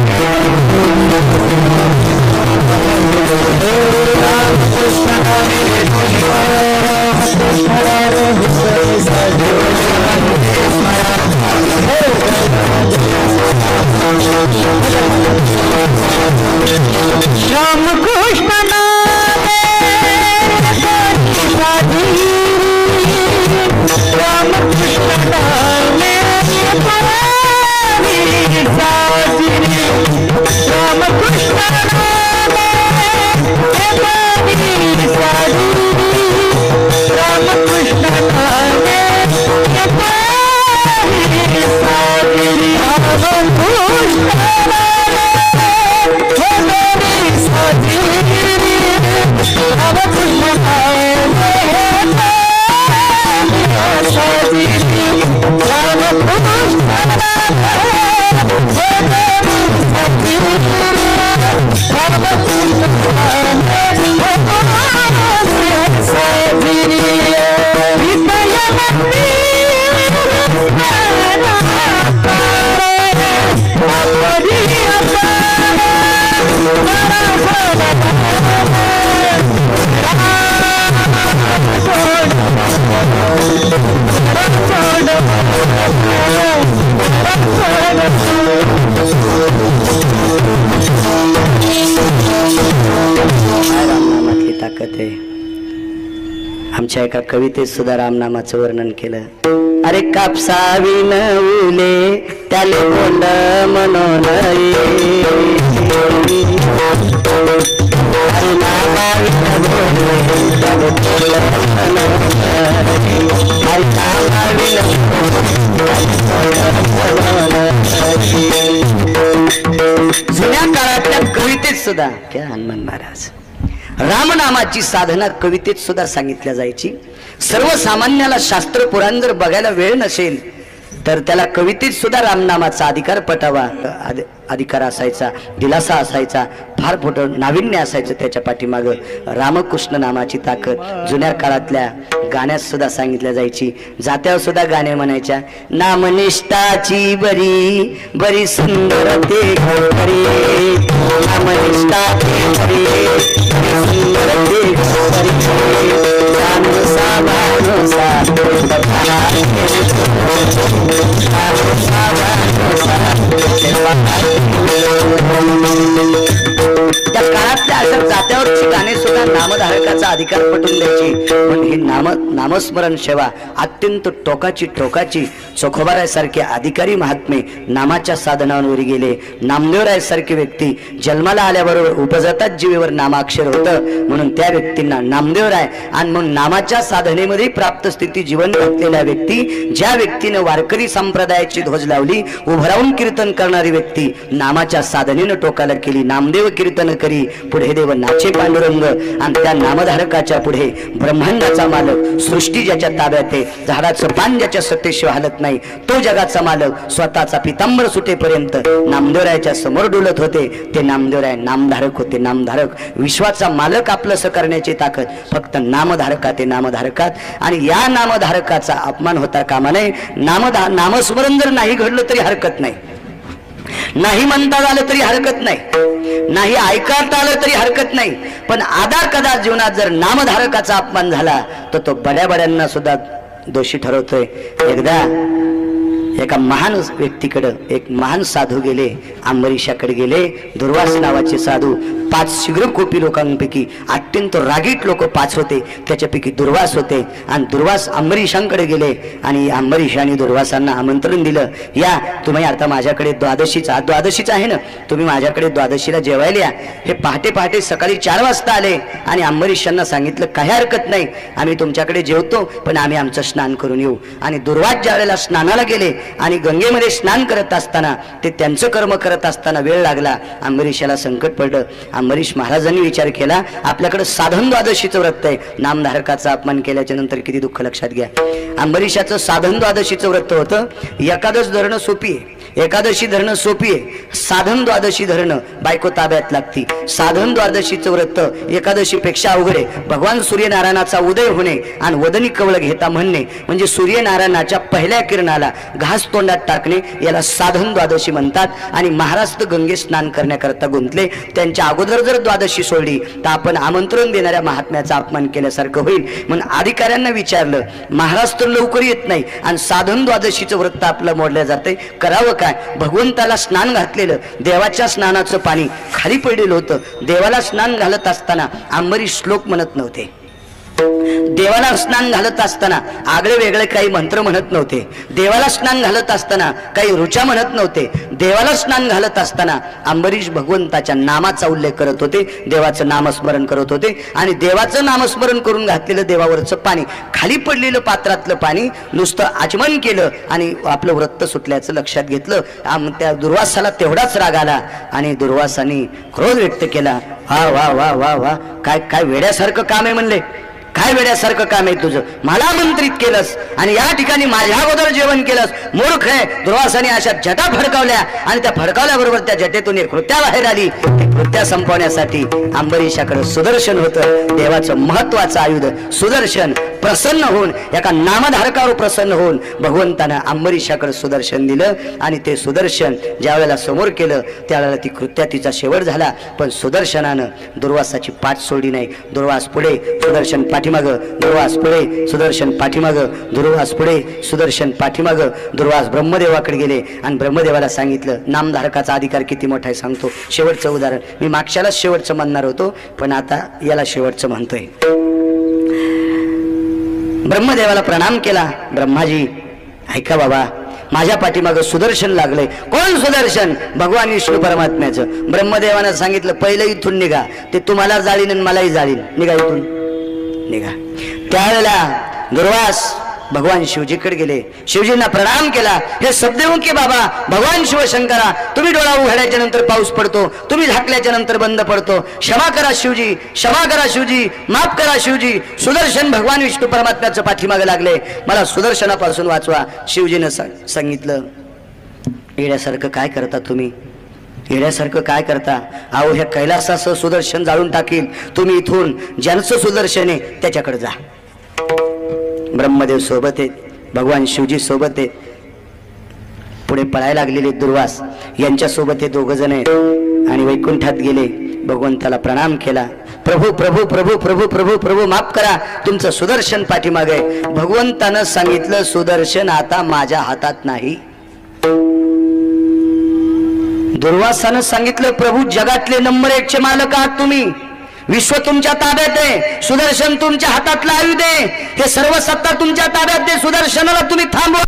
रामकृष्ण नामे रामकृष्ण नामे रामकृष्ण रामनामातली ताकद आहे. आमच्या एका कवितेत सुद्धा रामनामाचं वर्णन केलं. अरे कापसाविन उले त्याले कोंड म्हणून जुन्या काळातल्या कवितेत सुद्धा क्या हनुमान महाराज रामनामाची साधना कवितेत सुद्धा सांगितल्या जायची. सर्वसामान्याला शास्त्र पुराण जर बघायला वेळ नसेल तर त्याला कवितेत सुद्धा रामनामाचा अधिकार पटावा अधिकार असायचा, दिलासा असायचा. फार मोठं नाविन्य असायचं त्याच्या पाठीमागं. रामकृष्ण नामाची ताकद जुन्या काळातल्या गाण्यात सुद्धा सांगितल्या जायची. जात्यावर सुद्धा गाणे म्हणायच्या. नामनिष्ठाची बरी बरी सुंदर ते घरी, नामनिष्ठाची बरी बरी सुंदर ते घरी, मानुसा मानुसा त्या काळातल्या अशा जात्यावरची गाणे सुद्धा नामधारकाचा अधिकार पटवून द्यायची. पण ही नामस्मरण सेवा अत्यंत टोकाची चोखोबारायसारखे अधिकारी महात्मे नामाच्या साधनांवर गेले. नामदेवरायसारखे व्यक्ती जन्माला आल्याबरोबर उपजतात जीवेवर नामाक्षर होतं, म्हणून त्या व्यक्तींना नामदेवराय. आणि मग नामाच्या साधनेमध्ये प्राप्त स्थिती जीवन घातलेल्या व्यक्ती, ज्या व्यक्तीनं वारकरी संप्रदायाची ध्वज लावली, उभं राहून कीर्तन करणारी व्यक्ती नामाच्या साधनेनं टोकाला केली. नामदेव कीर्तन करी पुढे देव नाचे पांडुरंग. आणि त्या नामधारकाच्या पुढे ब्रह्मांडाचा मालक, सृष्टी ज्याच्या ताब्यात आहे, झाडाचं पान ज्याच्या सत्तेशिवाय हलत नाही, तो जगाचा मालक स्वतःचा पितांबर सुटेपर्यंत नामदेवरायाच्या समोर डुलत होते. ते नामदेवराय नामधारक होते. नामधारक विश्वाचा मालक आपलंसं करण्याची ताकद फक्त नामधारकात आहे, नामधारकात. आणि या नामधारकाचा अपमान होता कामा नये. नामस्मरण जर नाही घडलं तरी हरकत नाही, नाही म्हणता आलं तरी हरकत नाही, नाही ऐकता आलं तरी हरकत नाही. पण आदा कदा जीवनात जर नामधारकाचा अपमान झाला तर तो बड्या बड्यांना सुद्धा दोषी ठरवतोय. एकदा एका महान व्यक्तीकडे एक महान साधू गेले, अंबरीशाकडे गेले. दुर्वास नावाचे साधू. 5 शीघ्रकोपी लोकांपैकी अत्यंत रागीट लोक 5 होते, त्याच्यापैकी दुर्वास होते. आणि दुर्वास अंबरीशांकडे गेले आणि अंबरीशाने दुर्वासांना आमंत्रण दिलं, या तुम्ही आता माझ्याकडे द्वादशीच आहे ना, तुम्ही माझ्याकडे द्वादशीला जेवायला या. हे पहाटे पहाटे सकाळी 4 वाजता आले आणि अंबरीशांना सांगितलं काही हरकत नाही, आम्ही तुमच्याकडे जेवतो, पण आम्ही आमचं स्नान करून येऊ. आणि दुर्वास ज्या वेळेला स्नानाला गेले आणि गंगेमध्ये स्नान करत असताना, ते त्यांचं कर्म करत असताना वेळ लागला. अंबरीशाला संकट पडलं. अंबरीश महाराजांनी विचार केला, आपल्याकडे साधन द्वादशीचं व्रत आहे, नामधारकाचा अपमान केल्याच्या नंतर किती दुःख लक्षात घ्या. अंबरीशाचं साधन द्वादशीचं व्रत होतं. एकादश धरणं सोपी आहे, एकादशी धरणं सोपी आहे, साधन द्वादशी धरणं बायको ताब्यात लागती. साधन द्वादशीचं व्रत एकादशीपेक्षा अवघड आहे. भगवान सूर्यनारायणाचा उदय होणे आणि वदनी कवळ घेता म्हणणे, म्हणजे सूर्यनारायणाच्या पहिल्या किरणाला घास तोंडात टाकणे, याला साधन द्वादशी म्हणतात. आणि महाराज गंगे स्नान करण्याकरता गुंतले. त्यांच्या अगोदर जर द्वादशी सोडली तर आपण आमंत्रण देणाऱ्या महात्म्याचा अपमान केल्यासारखं होईल. म्हणून अधिकाऱ्यांना विचारलं, महाराज तर लवकर येत नाही आणि साधन द्वादशीचं व्रत आपलं मोडलं जाते, करावं काय? भगवंताला स्नान घातलेलं, देवाच्या स्नानाचं पाणी खाली पडलेलं होतं. देवाला स्नान घालत असताना अंबरीश श्लोक म्हणत नव्हते. देवाला स्नान घालत असताना आगळे वेगळे काही मंत्र म्हणत नव्हते. देवाला स्नान घालत असताना काही ऋचा म्हणत नव्हते. देवाला स्नान घालत असताना अंबरीश भगवंताच्या नामाचा उल्लेख करत होते, देवाचं नामस्मरण करत होते. आणि देवाचं नामस्मरण करून घातलेलं देवावरचं पाणी, खाली पडलेलं पात्रातलं पाणी नुसतं आचमन केलं आणि आपलं व्रत सुटल्याचं लक्षात घेतलं. त्या दुर्वासाला तेवढाच राग आला आणि दुर्वासाने क्रोध व्यक्त केला. वा वा वा वा वा, काय काय वेड्यासारखं काम आहे म्हणले, काय वेड्यासारखं काम आहे तुझं, मला आमंत्रित केलंस आणि या ठिकाणी माझ्या अगोदर जेवण केलंस, मूर्ख आहे. दुर्वासाने अशा जटा फडकावल्या आणि त्या फडकावल्याबरोबर त्या जटेतून एक कृत्या बाहेर आली. ती कृत्या संपवण्यासाठी अंबरीशाकडे सुदर्शन होतं, देवाचं महत्वाचं आयुध सुदर्शन. प्रसन्न होऊन, एका नामधारकावर प्रसन्न होऊन भगवंतानं अंबरीशाकडे सुदर्शन दिलं आणि ते सुदर्शन ज्या वेळेला समोर केलं त्यावेळेला ती कृत्या तिचा शेवट झाला. पण सुदर्शनानं दुर्वासाची पाठ सोडली नाही. दुर्वास पुढे, सुदर्शन पाठीमागं, दुर्वास पुढे, सुदर्शन पाठीमागं, दुर्वास पुढे, सुदर्शन पाठीमागं. दुर्वास ब्रह्मदेवाकडे गेले आणि ब्रह्मदेवाला सांगितलं, नामधारकाचा अधिकार किती मोठा आहे सांगतो. शेवटचं उदाहरण, मी मागच्यालाच शेवटचं म्हणणार होतो पण आता याला शेवटचं म्हणतोय. ब्रह्मदेवाला प्रणाम केला. ब्रह्माजी ऐका बाबा, माझ्या पाठीमागं सुदर्शन लागलंय. कोण सुदर्शन? भगवान विष्णू परमात्म्याचं. ब्रह्मदेवानं सांगितलं, पहिलं इथून निघा, ते तुम्हाला जाळीन आणि मलाही जाळीन, निघा इथून, निघा. त्यावेळेला दुर्वास भगवान शिवजीकडे गेले, शिवजींना प्रणाम केला. हे सद्देमुखी बाबा भगवान शिवशंकरा, तुम्ही डोळा उघडायच्या नंतर पाऊस पडतो, तुम्ही झाकल्याच्या नंतर बंद पडतो, क्षमा करा शिवजी, क्षमा करा शिवजी, माफ करा शिवजी. सुदर्शन भगवान विष्णू परमात्म्याचं पाठीमागे लागले, मला सुदर्शनापासून वाचवा. शिवजीनं सांगितलं, येण्यासारखं काय करता तुम्ही? येण्यासारखं काय करता? अहो ह्या कैलासाचं सुदर्शन जाळून टाकील. तुम्ही इथून ज्यांचं सुदर्शन आहे त्याच्याकडे जा. ब्रह्मदेव सोबत आहेत, भगवान शिवजी सोबत आहेत. पुढे पळायला लागलेले दुर्वास यांच्या सोबत हे दोघ जण आहेत आणि वैकुंठात गेले. भगवंताला प्रणाम केला. प्रभू प्रभू प्रभू प्रभू प्रभू प्रभू माफ करा, तुमचं सुदर्शन पाठीमागे. भगवंतानं सांगितलं सुदर्शन आता माझ्या हातात नाही. दुर्वासानं सांगितलं प्रभू जगातले नंबर 1 चे मालक आहात तुम्ही, विश्व तुमच्या ताब्यात आहे, सुदर्शन तुमच्या हातातलं आयुध आहे, हे सर्व सत्ता तुमच्या ताब्यात आहे. सुदर्शनाला तुम्ही थांबवा.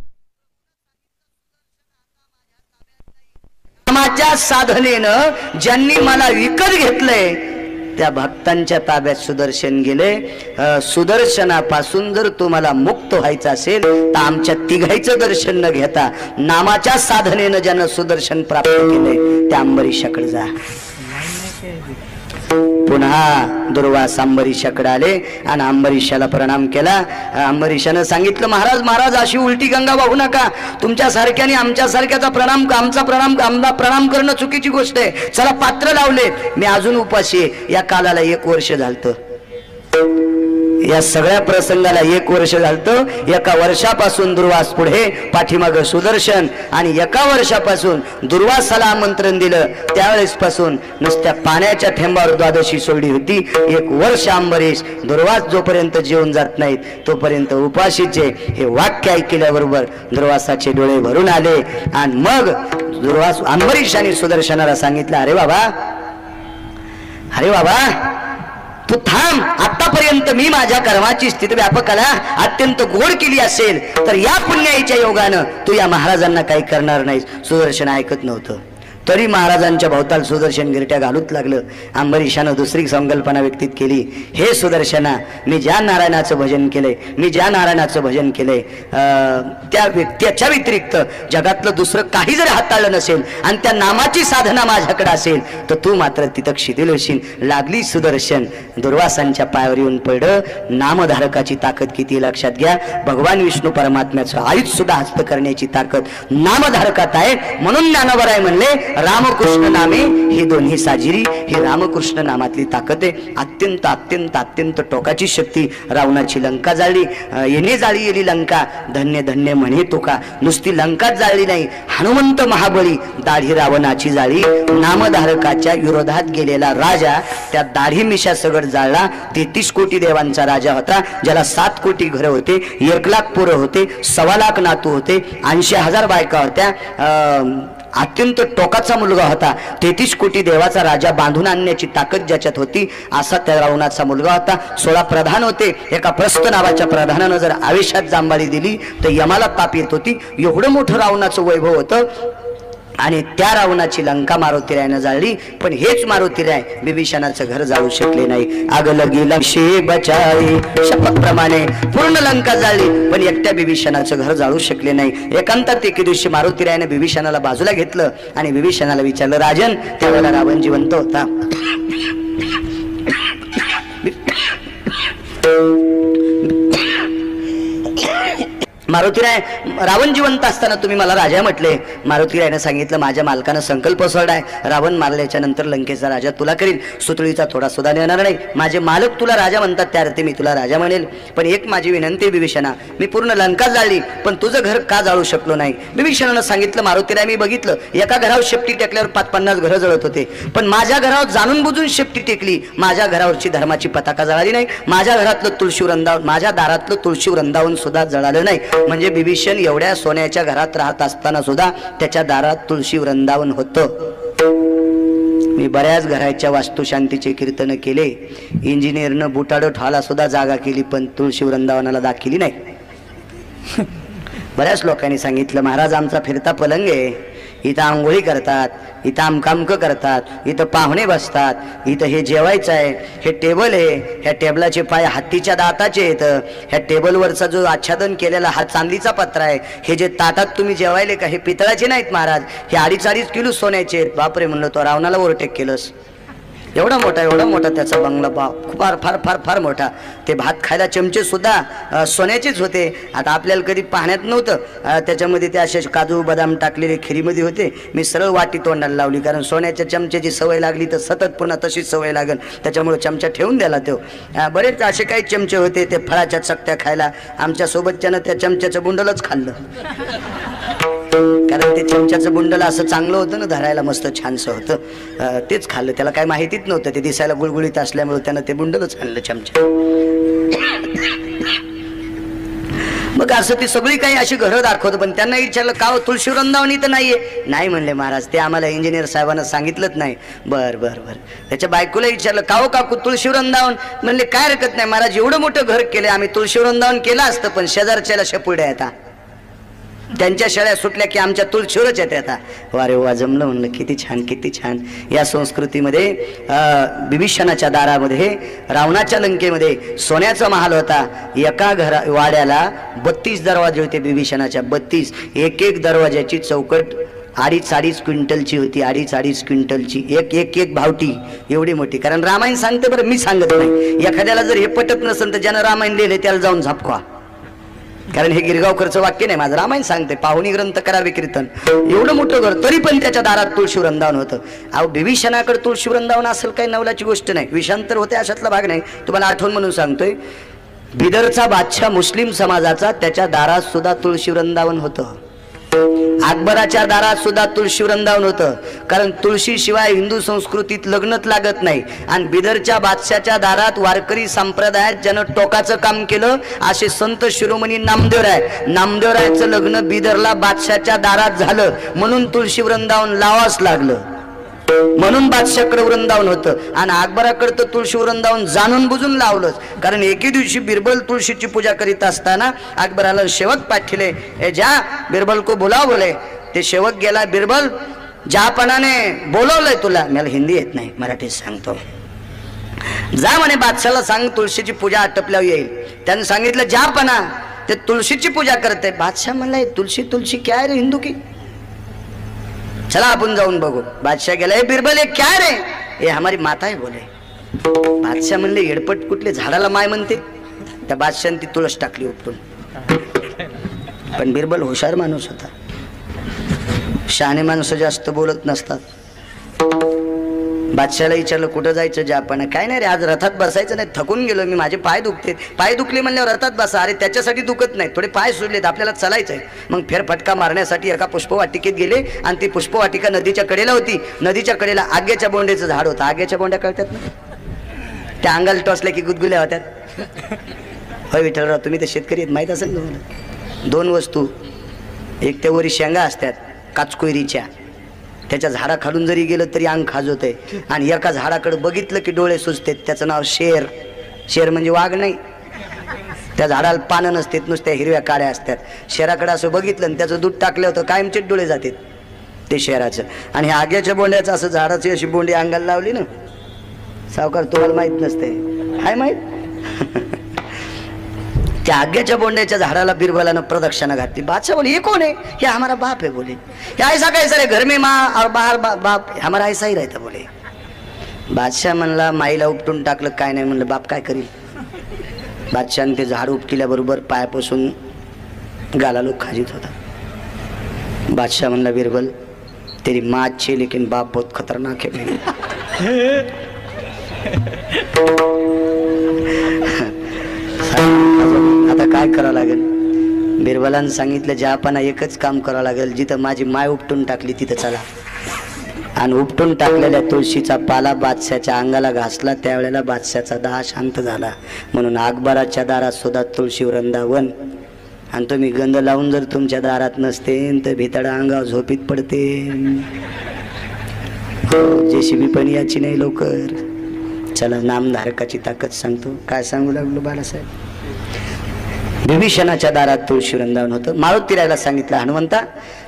नामाच्या साधनेनं ज्यांनी मला विकत घेतलंय त्या भक्तांच्या ताब्यात सुदर्शन गेले. सुदर्शनापासून जर तुम्हाला मुक्त व्हायचं असेल तर आमच्या तिघाईचं दर्शन न घेता नामाच्या साधनेनं ज्यानं सुदर्शन प्राप्त केले त्या अंबरीशाकडे जा. पुन्हा दुर्वास अंबरीशाकडे आले आणि अंबरीशाला प्रणाम केला. अंबरीशानं सांगितलं महाराज महाराज अशी उलटी गंगा वाहू नका. तुमच्या सारख्याने आमच्या सारख्याचा आमचा प्रणाम करणं चुकीची गोष्ट आहे. चला पात्र लावले, मी अजून उपाशी आहे. या कालाला 1 वर्ष झालतं, या सगळ्या प्रसंगाला 1 वर्ष झालतं. 1 वर्षापासून दुर्वास पुढे, पाठीमाग सुदर्शन, आणि 1 वर्षापासून दुर्वासाला आमंत्रण दिलं त्यावेळेस पासून नुसत्या पाण्याच्या थेंबावर द्वादशी सोडली होती. 1 वर्ष अंबरीश दुर्वास जोपर्यंत जेवून जात नाहीत तोपर्यंत उपाशीचे. हे वाक्य ऐकल्याबरोबर दुर्वासाचे डोळे भरून आले आणि मग दुर्वास अंबरीशाने सुदर्शनाला सांगितलं अरे बाबा तू थांब. आतापर्यंत मी माझ्या कर्माची स्थिती व्यापकाला अत्यंत गोड केली असेल तर या पुण्याईच्या योगानं तू या महाराजांना काही करणार नाहीस. सुदर्शन ऐकत नव्हतं, तरी महाराजांच्या भोवताल सुदर्शन गिरट्या घालूत लागलं. अंबरीशानं दुसरी संकल्पना व्यक्तित केली. हे सुदर्शना, मी ज्या नारायणाचं भजन केलंय, मी ज्या नारायणाचं भजन केलंय त्याच्या व्यतिरिक्त जगातलं दुसरं काही जर हाताळलं नसेल आणि त्या नामाची साधना माझ्याकडे असेल तर तू मात्र तिथं शिथिल होशील. लागली सुदर्शन दुर्वासांच्या पायावर येऊन पडलं. नामधारकाची ताकद किती लक्षात घ्या. भगवान विष्णू परमात्म्याचं आयुध सुद्धा हस्त करण्याची ताकद नामधारकात आहे. म्हणून ज्ञानोबराय म्हणले रामकृष्ण नामे ही दोन्ही साजिरी. ही रामकृष्ण नामातली ताकद आहे. अत्यंत अत्यंत अत्यंत टोकाची शक्ती. रावणाची लंका जाळली. येणे जाळी येली लंका, धन्य धन्य म्हणे तुका. नुसती लंकाच जाळली नाही, हनुमंत महाबळी दाढी रावणाची जाळी. नामधारकाच्या विरोधात गेलेला राजा त्या दाढी मिशा सगळ जाळला. 33 कोटी देवांचा राजा होता, ज्याला 7 कोटी घरं होते, 1 लाख पोरं होते, 1.25 लाख नातू होते, 80,000 बायका होत्या. अत्यंत टोकाचा मुलगा होता. 33 कोटी देवाचा राजा बांधून आणण्याची ताकद ज्याच्यात होती असा त्या रावणाचा मुलगा होता. 16 प्रधान होते. एका प्रस्त नावाच्या प्रधानानं जर आवेशात जांभाळी दिली तर यमाला ताप येत होती. एवढं मोठं रावणाचं वैभव होतं. आणि त्या रावणाची लंका मारुतीरायानं जाळली. पण हेच मारुतीराय बिभीषणाचं घर जाळू शकले नाही. आग लगी लक्षे बचाई शपथप्रमाणे पूर्ण लंका जाळली पण एकट्या बिभीषणाचं घर जाळू शकले नाही. एकांतात एके दिवशी मारुतीरायाने बिभीषणाला बाजूला घेतलं आणि बिभीषणाला विचारलं राजन त्यावेळेला रावण जिवंत होता. मारुतीराय रावण जिवंत असताना तुम्ही मला राजा म्हटले. मारुतीरायने सांगितलं माझ्या मालकानं संकल्प सोडाय, रावण मारल्याच्या नंतर लंकेचा राजा तुला करील, सुतळीचा थोडा सुद्धा येणार नाही. माझे मालक तुला राजा म्हणतात त्या अर्थी मी तुला राजा म्हणेल. पण एक माझी विनंती बिभीषणा, मी पूर्ण लंका जाळली पण तुझं घर का जाळू शकलो नाही. बिभीषणानं सांगितलं मारुतीराय मी बघितलं एका घरावर शेपटी टेकल्यावर 5-50 घरं जळत होते, पण माझ्या घरावर जाणून बुजून शेपटी टेकली. माझ्या घरावरची धर्माची पताका जळाली नाही. माझ्या घरातलं तुळशी वृंदावन, माझ्या दारातलं तुळशी वृंदावन सुद्धा जळालं नाही. म्हणजे बिभीषण एवढ्या सोन्याच्या घरात राहत असताना सुद्धा त्याच्या दारात तुळशी वृंदावन होतं. मी बऱ्याच घराच्या वास्तुशांतीचे कीर्तन केले. इंजिनियरनं बुटाडो ठाला सुद्धा जागा केली पण तुळशी वृंदावनाला दाखिली नाही. बऱ्याच लोकांनी सांगितलं महाराज आमचा फिरता पलंग आहे, इथं आंघोळी करतात, इथं आमकामकं करतात, इथं पाहुणे बसतात, इथं हे जेवायचं आहे, हे टेबल आहे, ह्या टेबलाचे पाय हत्तीच्या दाताचे आहेत, ह्या टेबलवरचा जो आच्छादन केलेला हा चांदीचा पत्रा आहे, हे जे ताटात तुम्ही जेवायले का हे पितळाचे नाहीत महाराज, हे 2.5 किलो सोन्याचे आहेत. बापरे म्हणलं तो रावणाला ओव्हरटेक केलंस. एवढा मोठा त्याचा बंगला, फार फार फार फार मोठा. ते भात खायला चमचे सुद्धा सोन्याचेच होते. आता आपल्याला कधी पाहण्यात नव्हतं, त्याच्यामध्ये ते असे काजू बदाम टाकलेले खिरीमध्ये होते. मी सरळ वाटी तोंडाला लावली, कारण सोन्याच्या चमच्याची सवय लागली तर सतत पुन्हा तशीच सवय लागल, त्याच्यामुळे चमचा ठेवून द्याला तो. बरेच असे काही चमचे होते ते फळाच्या चकत्या खायला. आमच्या सोबतच्यानं त्या चमच्याचं बुंडलच खाल्लं, कारण ते चमच्याचं बुंडल असं चांगलं होतं ना, धरायला मस्त छानसं होतं, तेच खाल्लं. त्याला काय माहितीच नव्हतं, ते दिसायला गुळगुळीत असल्यामुळे त्यानं ते बुंडलच खाल्लं चमच्या. मग असं ती सगळी काही अशी घरं दाखवतं. पण त्यांना विचारलं का तुळशी वृंदावनी तर नाहीये? नाही म्हणले महाराज, ते आम्हाला इंजिनियर साहेबांना सांगितलंच नाही. बर बर बर. त्याच्या बायकोला विचारलं का हो काकू तुळशी वृंदावन? म्हणले काय हरकत नाही महाराज, एवढं मोठं घर केलं आम्ही, तुळशी वृंदावन केलं असतं पण शेजारच्याला शेपुड्या येतात, त्यांच्या शेळ्या सुटल्या की आमच्या तुळशीवरच येते. आता वारे वा, जमलं म्हणलं. किती छान किती छान. या संस्कृतीमध्ये बिभीषणाच्या दारामध्ये, रावणाच्या लंकेमध्ये सोन्याचा महाल होता. एका वाड्याला 32 दरवाजे होते बिभीषणाच्या, 32. एक दरवाजाची चौकट 2.5 क्विंटलची होती, 2.5 क्विंटलची. एक भावटी एवढी मोठी. कारण रामायण सांगते बरं, मी सांगत नाही. एखाद्याला जर हे पटत नसेल तर ज्यानं रामायण लिहिले त्याला जाऊन झापका, कारण हे गिरगावकरचं वाक्य नाही, माझं रामायण सांगते. पाहुणी ग्रंथ करावे कीर्तन. एवढं मोठं घर, तरी पण त्याच्या दारात तुळशी वृंदावन होतं. अहो बिभीषणाकडे तुळशी वृंदावन असेल काही नवलाची गोष्ट नाही, विषांतर होते अशातला भाग नाही. तुम्हाला आठवण म्हणून सांगतोय, बिदरचा बादशाह मुस्लिम समाजाचा, त्याच्या दारात सुद्धा तुळशी वृंदावन होतं. अकबराच्या दारात सुद्धा तुळशी वृंदावन होतं, कारण तुळशी शिवाय हिंदू संस्कृतीत लग्नच लागत नाही. आणि बिदरच्या बादशाच्या दारात वारकरी संप्रदायात ज्यानं टोकाचं काम केलं असे संत शिरोमणी नामदेवरायचं लग्न बिदरला बादशाच्या दारात झालं, म्हणून तुळशी वृंदावन लावाच लागलं. म्हणून बादशाकडे वृंदावन होतं. आणि अकबराकडे तर तुळशी वृंदावन जाणून बुजून लावलंच, कारण एके दिवशी बिरबल तुळशीची पूजा करीत असताना अकबराला सेवक पाठवले, जा बिरबल को बुलाव बोले. ते सेवक गेला, बिरबल ज्यापणाने बोलवलंय तुला, मला हिंदी येत नाही, मराठीत सांगतो, जा म्हणे बादशाला सांग तुळशीची पूजा आटपल्यावर येईल. त्याने सांगितलं ज्यापणा, ते तुळशीची पूजा करते. बादशाह म्हणला तुळशी तुळशी क्या है रे हिंदू की, चला आपण जाऊन बघू. बादशाह गेला, हे बिरबल हे क्या रे? हे हमारी माता आहे बोले. बादशाह म्हणले येडपट कुठले, झाडाला माय म्हणते. त्या बादशाहने ती तुळस टाकली उपटून. पण बिरबल हुशार माणूस होता, शहाणे माणसं जास्त बोलत नसतात. बादशाला विचारलं कुठं जायचं? जापान. काय नाही रे, आज रथात बसायचं नाही, थकून गेलो मी, माझे पाय दुखते. पाय दुखले म्हणल्यावर रथात बसा. अरे त्याच्यासाठी दुखत नाही, थोडे पाय सुजलेत, आपल्याला चालायचंय. मग फेरफटका मारण्यासाठी एका पुष्पवाटिकेत गेले, आणि ती पुष्पवाटिका नदीच्या कडेला होती. नदीच्या कडेला आग्याच्या बोंड्याचं झाड होतं. आग्याच्या बोंड्या कळतात ना, त्या अंगाला टोचल्या की गुदगुल्या होत्यात. होय विठ्ठलराव, तुम्ही तर शेतकरी आहेत, माहीत असेल तुम्हाला. 2 वस्तू, एक त्या वरी शेंगा असतात काचकोयरीच्या, त्याच्या झाडाखालून जरी गेलं तरी अंग खाजवतंय. आणि एका झाडाकडे बघितलं की डोळे सुचतात, त्याचं नाव शेर. शेर म्हणजे वाघ नाही, त्या झाडाला पानं नसतात, नुसत्या हिरव्या काड्या असतात. शेराकडे असं बघितलं आणि त्याचं दूध टाकलं होतं, कायमचेच डोळे जातात ते शेराचं. आणि ह्या आग्याच्या बोंड्याचं असं झाडाची अशी बोंडी अंगाला लावली ना, सावकार तुम्हाला माहित नसते, हाय माहित. त्या आग्याच्या बोंड्याच्या झाडाला बिरबलानं प्रदक्षिणा घातली. बादशाह बोले ये कौन है? ये हमारा बाप है बोले. ये ऐसा कैसा रे, घर में माँ और बाहर बाप, हमारा ऐसा ही रहता बोले. बादशाह म्हणला माईला उपटून टाकलं, काय नाही म्हणलं, बाप काय करील. बादशाहने ते झाड उपटिल्याबरोबर पायापासून गाला लोक खाजीत होता. बादशाह म्हणला बिरबल तेरी माँ अच्छी लेकिन बाप बहुत खतरनाक है. आता काय करावं लागेल? बिरबलानं सांगितलं ज्यापणा एकच काम करावं लागेल, जिथं माझी माय उपटून टाकली तिथं चला. आणि उपटून टाकलेल्या तुळशीचा पाला बादशाच्या अंगाला घासला, त्यावेळेला बादशाचा दाह शांत झाला. म्हणून अकबराच्या दारात सुद्धा तुळशी वृंदावन. आणि तुम्ही गंध लावून जर तुमच्या दारात नसते तर भितडा अंगावर झोपीत पडते. जेसीबी पण याची नाही लवकर. चला नामधारकाची ताकद सांगतो. काय सांगू लागलो बाळासाहेब? बिभीषणाच्या दारात तुळशी वृंदावन होतं. मारुती रायला सांगितलं हनुमंता,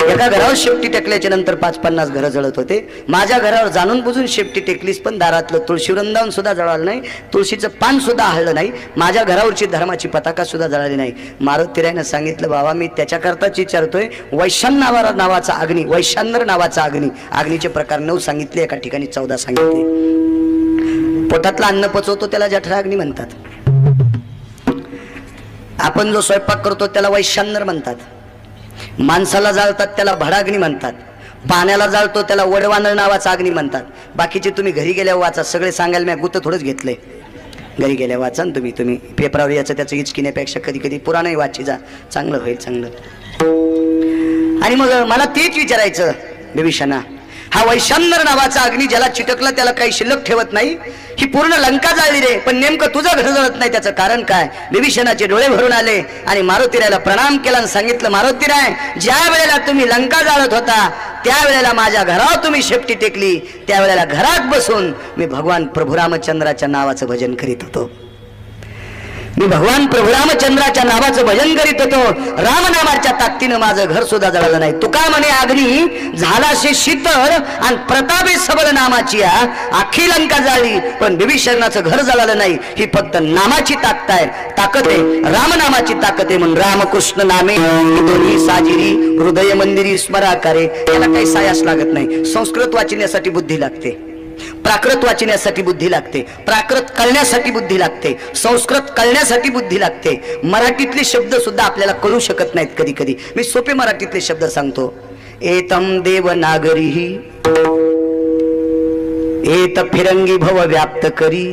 एका घरावर शेपटी टेकल्याच्या नंतर 5-50 घरं जळत होते. माझ्या घरावर जाणून बुजून शेपटी टेकलीस, पण दारातलं तुळशी वृंदावन सुद्धा जळालं नाही, तुळशीचं पान सुद्धा हळलं नाही, माझ्या घरावरची धर्माची पताका सुद्धा जळाली नाही. मारुती रायनं सांगितलं बाबा मी त्याच्याकरताच विचारतोय. वैशान नावाचा अग्नी, वैशानर नावाचा अग्नी, अग्नीचे प्रकार 9 सांगितले, एका ठिकाणी 14 सांगितले. पोटातलं अन्न पचवतो त्याला जठराग्नी म्हणतात. आपण जो स्वयंपाक करतो त्याला वैशान्यर म्हणतात. माणसाला जाळतात त्याला भडाग्नी म्हणतात. पाण्याला जाळतो त्याला वडवानळ नावाचा अग्नी म्हणतात. बाकीचे तुम्ही घरी गेल्यावर वाचा, सगळे सांगायला मी गुत्त थोडंच घेतलंय. घरी गेल्या वाचा ना तुम्ही पेपरावर याचं त्याचं इचकिण्यापेक्षा कधी कधी पुराणही वाची जा, चांगलं होईल चांगलं. आणि मग मला तेच विचारायचं बिभीषणा, हा वैशान्यर नावाचा अग्नी ज्याला चिटकला त्याला काही शिल्लक ठेवत नाही, ही पूर्ण लंका जाळली रे, पण नेमकं तुझं घर जळत नाही त्याचं कारण काय? बिभीषणाचे डोळे भरून आले आणि मारुतीरायाला प्रणाम केला आणि सांगितलं, मारुतीराय, ज्या वेळेला तुम्ही लंका जाळत होता त्यावेळेला माझ्या घरावर तुम्ही शेपटी टेकली, त्यावेळेला घरात बसून मी भगवान प्रभू रामचंद्राच्या नावाचं भजन करीत होतो. मी भगवान प्रभू रामचंद्राच्या नावाचं भजन करीत होतो. रामनामाच्या ताकदीनं माझं घर सुद्धा जळलं नाही. तुका म्हणे अग्नी झालाशे शीतळ आणि प्रतापे सबल नामाची आखी लंका जाळली, पण बिभीषणाचं घर जळालं नाही. ही फक्त नामाची ताकद आहे, रामनामाची ताकद आहे. म्हणून रामकृष्ण नामे दोन्ही साजिरी हृदय मंदिरी स्मराकारे. याला काही सायास लागत नाही. संस्कृत वाचण्यासाठी बुद्धी लागते, प्राकृत वाचण्यासाठी बुद्धी लागते, प्राकृत कळण्यासाठी बुद्धी लागते, संस्कृत कळण्यासाठी बुद्धी लागते. मराठीतले शब्द सुद्धा आपल्याला कळू शकत नाहीत कधी कधी. मी सोपे मराठीतले शब्द सांगतो. एतम देवनागरी एत फिरंगी भव व्याप्त करी,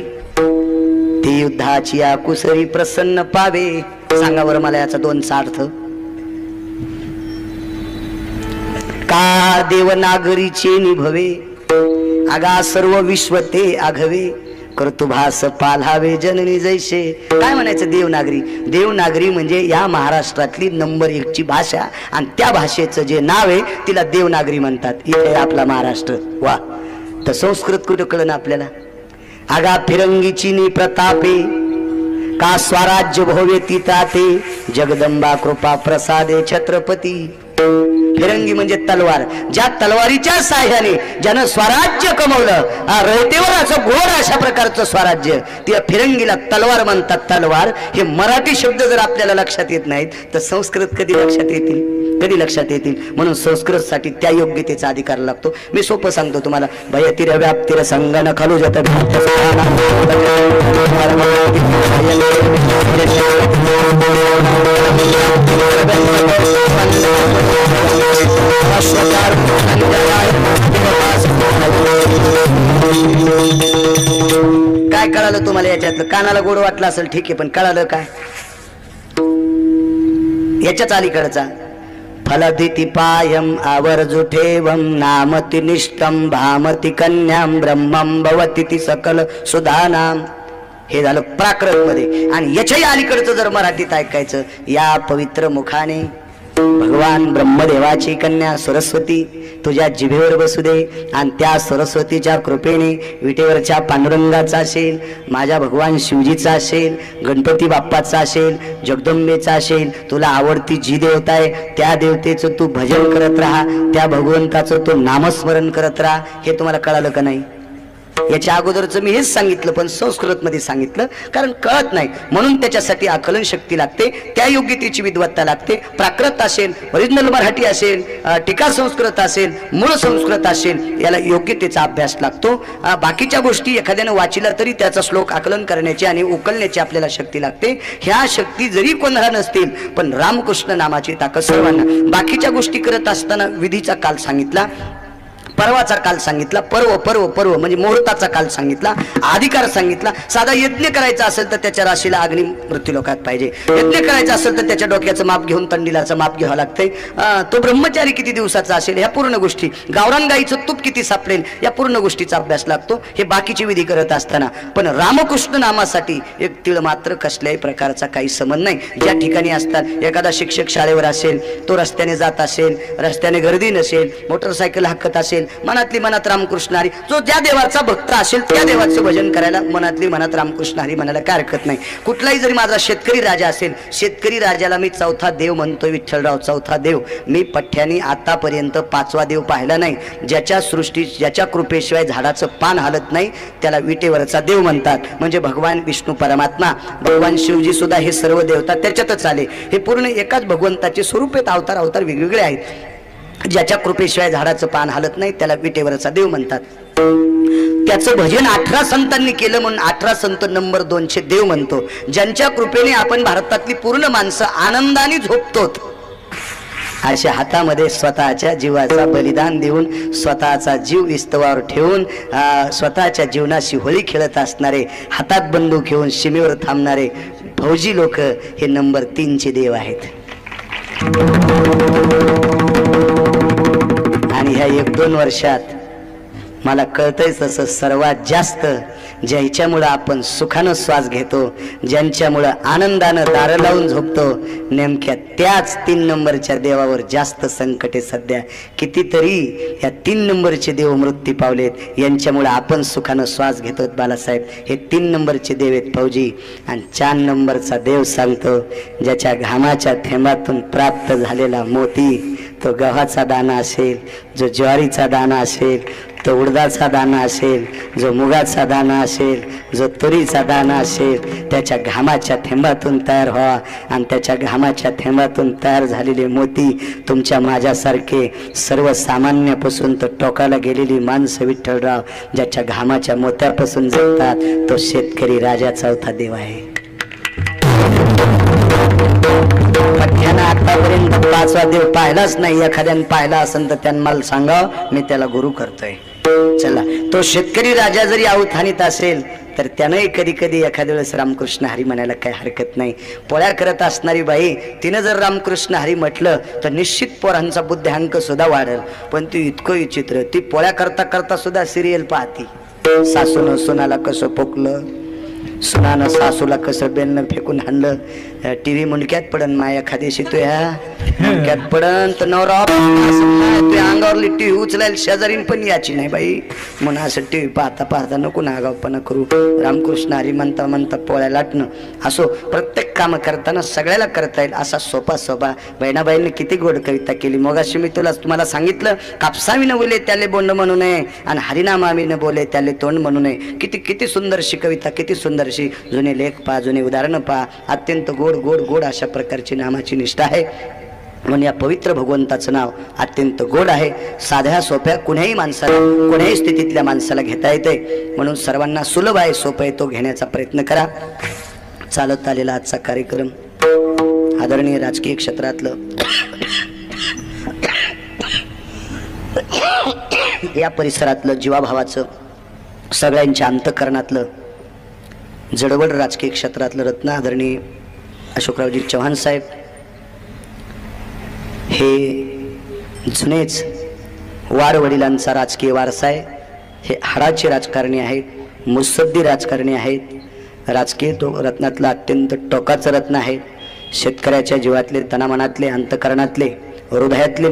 ती युद्धाची आकुसरी प्रसन्न पावे. सांगा बरं मला याचा दोनचा अर्थ. का देवनागरीचे निभवे, आगा सर्व विश्व ते आघवे, कर्तुभास पालावे जननी जैसे. काय म्हणायचं देवनागरी? देवनागरी म्हणजे या महाराष्ट्रातली नंबर 1 ची भाषा, आणि त्या भाषेचं जे नाव आहे तिला देवनागरी म्हणतात. इथे आपला महाराष्ट्र. वा, तर संस्कृत कुठं कळलं ना आपल्याला? आगा फिरंगीची नि प्रतापे, का स्वराज्य भोवे तिताते, जगदंबा कृपा प्रसादे छत्रपती. फिरंगी म्हणजे तलवार. ज्या तलवारीच्या साह्याने ज्यानं स्वराज्य कमवलं, रयतेवर असं घोर अशा प्रकारचं स्वराज्य, त्या फिरंगीला तलवार म्हणतात. तलवार हे मराठी शब्द जर आपल्याला लक्षात येत नाहीत तर संस्कृत कधी लक्षात येतील? कधी लक्षात येतील? म्हणून संस्कृत साठी त्या योग्यतेचा अधिकार लागतो. मी सोपं सांगतो तुम्हाला. भयतिर व्याप्तिर संगन खलु जत काय कळालं तुम्हाला याच्यातलं? कानाला गोड वाटलं असेल ठीक आहे, पण कळालं काय याच्याच अलीकडचा? फलदिति पायम आवर्जु ठेवम नामति निष्ठम भामति कन्याम ब्रह्मम भवति सकल सुधानाम. हे झालं प्राकृत मध्ये. आणि याच्याही अलीकडचं जर मराठीत ऐकायचं, या पवित्र मुखाने भगवान ब्रह्मदेवाची कन्या सरस्वती तुझ्या जिभेवर बसू दे, आणि त्या सरस्वतीच्या कृपेने विटेवरच्या पांडुरंगाचा असेल, माझ्या भगवान शिवजीचा असेल, गणपती बाप्पाचा असेल, जगदंबेचा असेल, तुला आवडती जी देवता आहे त्या देवतेचं तू भजन करत राहा, त्या भगवंताचं तू नामस्मरण करत राहा. हे तुम्हाला कळालं का नाही? याच्या अगोदरचं मी हेच सांगितलं, पण संस्कृत मध्ये सांगितलं कारण कळत नाही. म्हणून त्याच्यासाठी आकलन शक्ती लागते, त्या योग्यतेची विद्वत्ता लागते. प्राकृत असेल, ओरिजिनल मराठी असेल, टीका संस्कृत असेल, मूळ संस्कृत असेल, याला योग्यतेचा अभ्यास लागतो. बाकीच्या गोष्टी एखाद्यानं वाचिला तरी त्याचा श्लोक आकलन करण्याची आणि उकलण्याची आपल्याला शक्ती लागते. ह्या शक्ती जरी कोणाला नसतील पण रामकृष्ण नामाची ताकद सर्वांना. बाकीच्या गोष्टी करत असताना विधीचा काल सांगितला, पर्वाचा काल सांगितला, पर्व म्हणजे मुहूर्ताचा काल सांगितला, अधिकार सांगितला. साधा यज्ञ करायचा असेल तर त्याच्या राशीला अग्नी मृत्यूलोकात पाहिजे. यज्ञ करायचा असेल तर त्याच्या डोक्याचं माप घेऊन तंडीलाचं माप घ्यावं लागतंय. तो ब्रह्मचारी किती दिवसाचा असेल, ह्या पूर्ण गोष्टी, गावरान गाईचं तूप किती सापडेल, या पूर्ण गोष्टीचा अभ्यास लागतो. हे बाकीची विधी करत असताना. पण रामकृष्ण नामासाठी एक तीळ मात्र कसल्याही प्रकारचा काही संबंध नाही. ज्या ठिकाणी असतात, एखादा शिक्षक शाळेवर असेल, तो रस्त्याने जात असेल, रस्त्याने गर्दी नसेल, मोटरसायकल हाकत असेल, मनातली मनात रामकृष्ण हरी, जो ज्या देवाचा भक्त असेल त्या देवाचं भजन करायला मनातली मनात रामकृष्ण हरी म्हणायला काय हरकत नाही. कुठलाही जरी माझा शेतकरी राजा असेल, शेतकरी राजाला मी चौथा देव म्हणतो, विठ्ठलराव चौथा देव. मी पठ्ठ्यानी आतापर्यंत 5वा देव पाहिला नाही. ज्याच्या सृष्टी, ज्याच्या कृपेशिवाय झाडाचं पान हालत नाही त्याला विटेवरचा देव म्हणतात. म्हणजे भगवान विष्णू परमात्मा, भगवान शिवजी सुद्धा हे सर्व देवता त्याच्यातच आले. हे पूर्ण एकाच भगवंताचे स्वरूप आहेत. अवतार वेगवेगळे आहेत. ज्याच्या कृपेशिवाय झाडाचं पान हालत नाही त्याला विटेवरचा देव म्हणतात. त्याचं भजन 18 संतांनी केलं म्हणून 18 संत नंबर 2 देव म्हणतो. ज्यांच्या कृपेने आपण भारतातली पूर्ण माणसं आनंदाने झोपतोत. अशा हातामध्ये स्वतःच्या जीवाचा बलिदान देऊन स्वतःचा जीव इस्तवावर ठेवून स्वतःच्या जीवनाशी होळी खेळत असणारे, हातात बंदूक घेऊन सीमेवर थांबणारे फौजी लोक हे नंबर 3 देव आहेत. आणि ह्या 1-2 वर्षात मला कळतंय तसं सर्वात जास्त ज्याच्यामुळं आपण सुखानं श्वास घेतो, ज्यांच्यामुळं आनंदानं दारं लावून झोपतो, नेमक्या त्याच 3 नंबरच्या देवावर जास्त संकट आहे सध्या. कितीतरी या 3 नंबरचे देव मृत्यू पावलेत, यांच्यामुळं आपण सुखानं श्वास घेतो. बालासाहेब हे 3 नंबरचे देव आहेत फौजी. आणि 4 नंबरचा देव सांगतो, ज्याच्या घामाच्या थेंबातून प्राप्त झालेला मोती, तो गव्हाचा दाना असेल, जो ज्वारीचा दाना असेल, तो उडदाचा दाना असेल, जो मुगाचा दाना असेल, जो तुरीचा दाना असेल, त्याच्या घामाच्या थेंबातून तयार व्हावा. आणि त्याच्या घामाच्या थेंबातून तयार झालेले मोती तुमच्या माझ्यासारखे सर्वसामान्यापासून तर टोकाला गेलेली माणसं विठ्ठलराव ज्याच्या घामाच्या मोत्यापासून जगतात, तो शेतकरी राजा 4था देव आहे. पठ्यानं आतापर्यंत 5वा देव पाहिलाच नाही. एखाद्यानं पाहिला असेल तर त्यांना मला सांगाव, मी त्याला गुरु करतोय. चला, तो शेतकरी राजा जरी अवधानीत असेल तर त्यानंही कधी कधी एखाद्या वेळेस रामकृष्ण हरी म्हणायला काही हरकत नाही. पोळ्या करत असणारी बाई तिनं जर रामकृष्ण हरी म्हटलं तर निश्चित पोरांचा बुद्ध्यांक सुद्धा वाढेल. पण ती इतकं विचित्र, ती पोळ्या करता करता सुद्धा सिरियल पाहती. सासूनं सुनाला कसं पोकलं, सुनानं सासूला कसं बेलनं फेकून हाणलं. टीव्ही मुंडक्यात पडन माया एखाद्याशी तो ह्या मुंडक्यात पडन तर नवरा अंगावरली टीव्ही उचलायला शेजारीन पण याची नाही बाई. म्हणून असं टीव्ही पाहता पाहता नको ना आगावपणा करू. रामकृष्ण हरी म्हणता म्हणता पोळ्या लाटणं असो, प्रत्येक काम करताना सगळ्याला करता येईल असा सोपा सोपा. बहिणाबाईंनी किती गोड कविता केली. मगाशी मी तुम्हाला सांगितलं, कापसावीनं बोले त्याले बोंड म्हणू नये आणि हरिनामावीनं बोले त्याले तोंड म्हणू नये. किती किती सुंदरशी कविता, किती सुंदरशी. जुने लेख पहा, जुने उदाहरणं पहा. अत्यंत गोड गोड गोड अशा प्रकारची नामाची निष्ठा आहे. म्हणून या पवित्र भगवंताचं नाव अत्यंत गोड आहे. साध्या सोप्या कुण्याही माणसाला, कुण्याही स्थितीतल्या माणसाला घेता येते. म्हणून सर्वांना सुलभ आहे, सोपं आहे, तो घेण्याचा प्रयत्न करा. चालत आलेला आजचा कार्यक्रम आदरणीय राजकीय क्षेत्रातलं, या परिसरातलं, जीवाभावाचं, सगळ्यांच्या अंतःकरणातलं, जडवड राजकीय क्षेत्रातलं रत्न आदरणीय अशोकरावजी चव्हाण साहेब हे जुनेच वारवडिलांचा राजकीय वारसा आहे. हे हाडाचे राजकारणी आहेत, मुत्सद्दी राजकारणी आहेत. राजकीय रत्नातलं अत्यंत टोकाचं रत्न आहे. शेतकऱ्याच्या जीवातले, तनामनातले, अंतःकरणातले, हृदयातले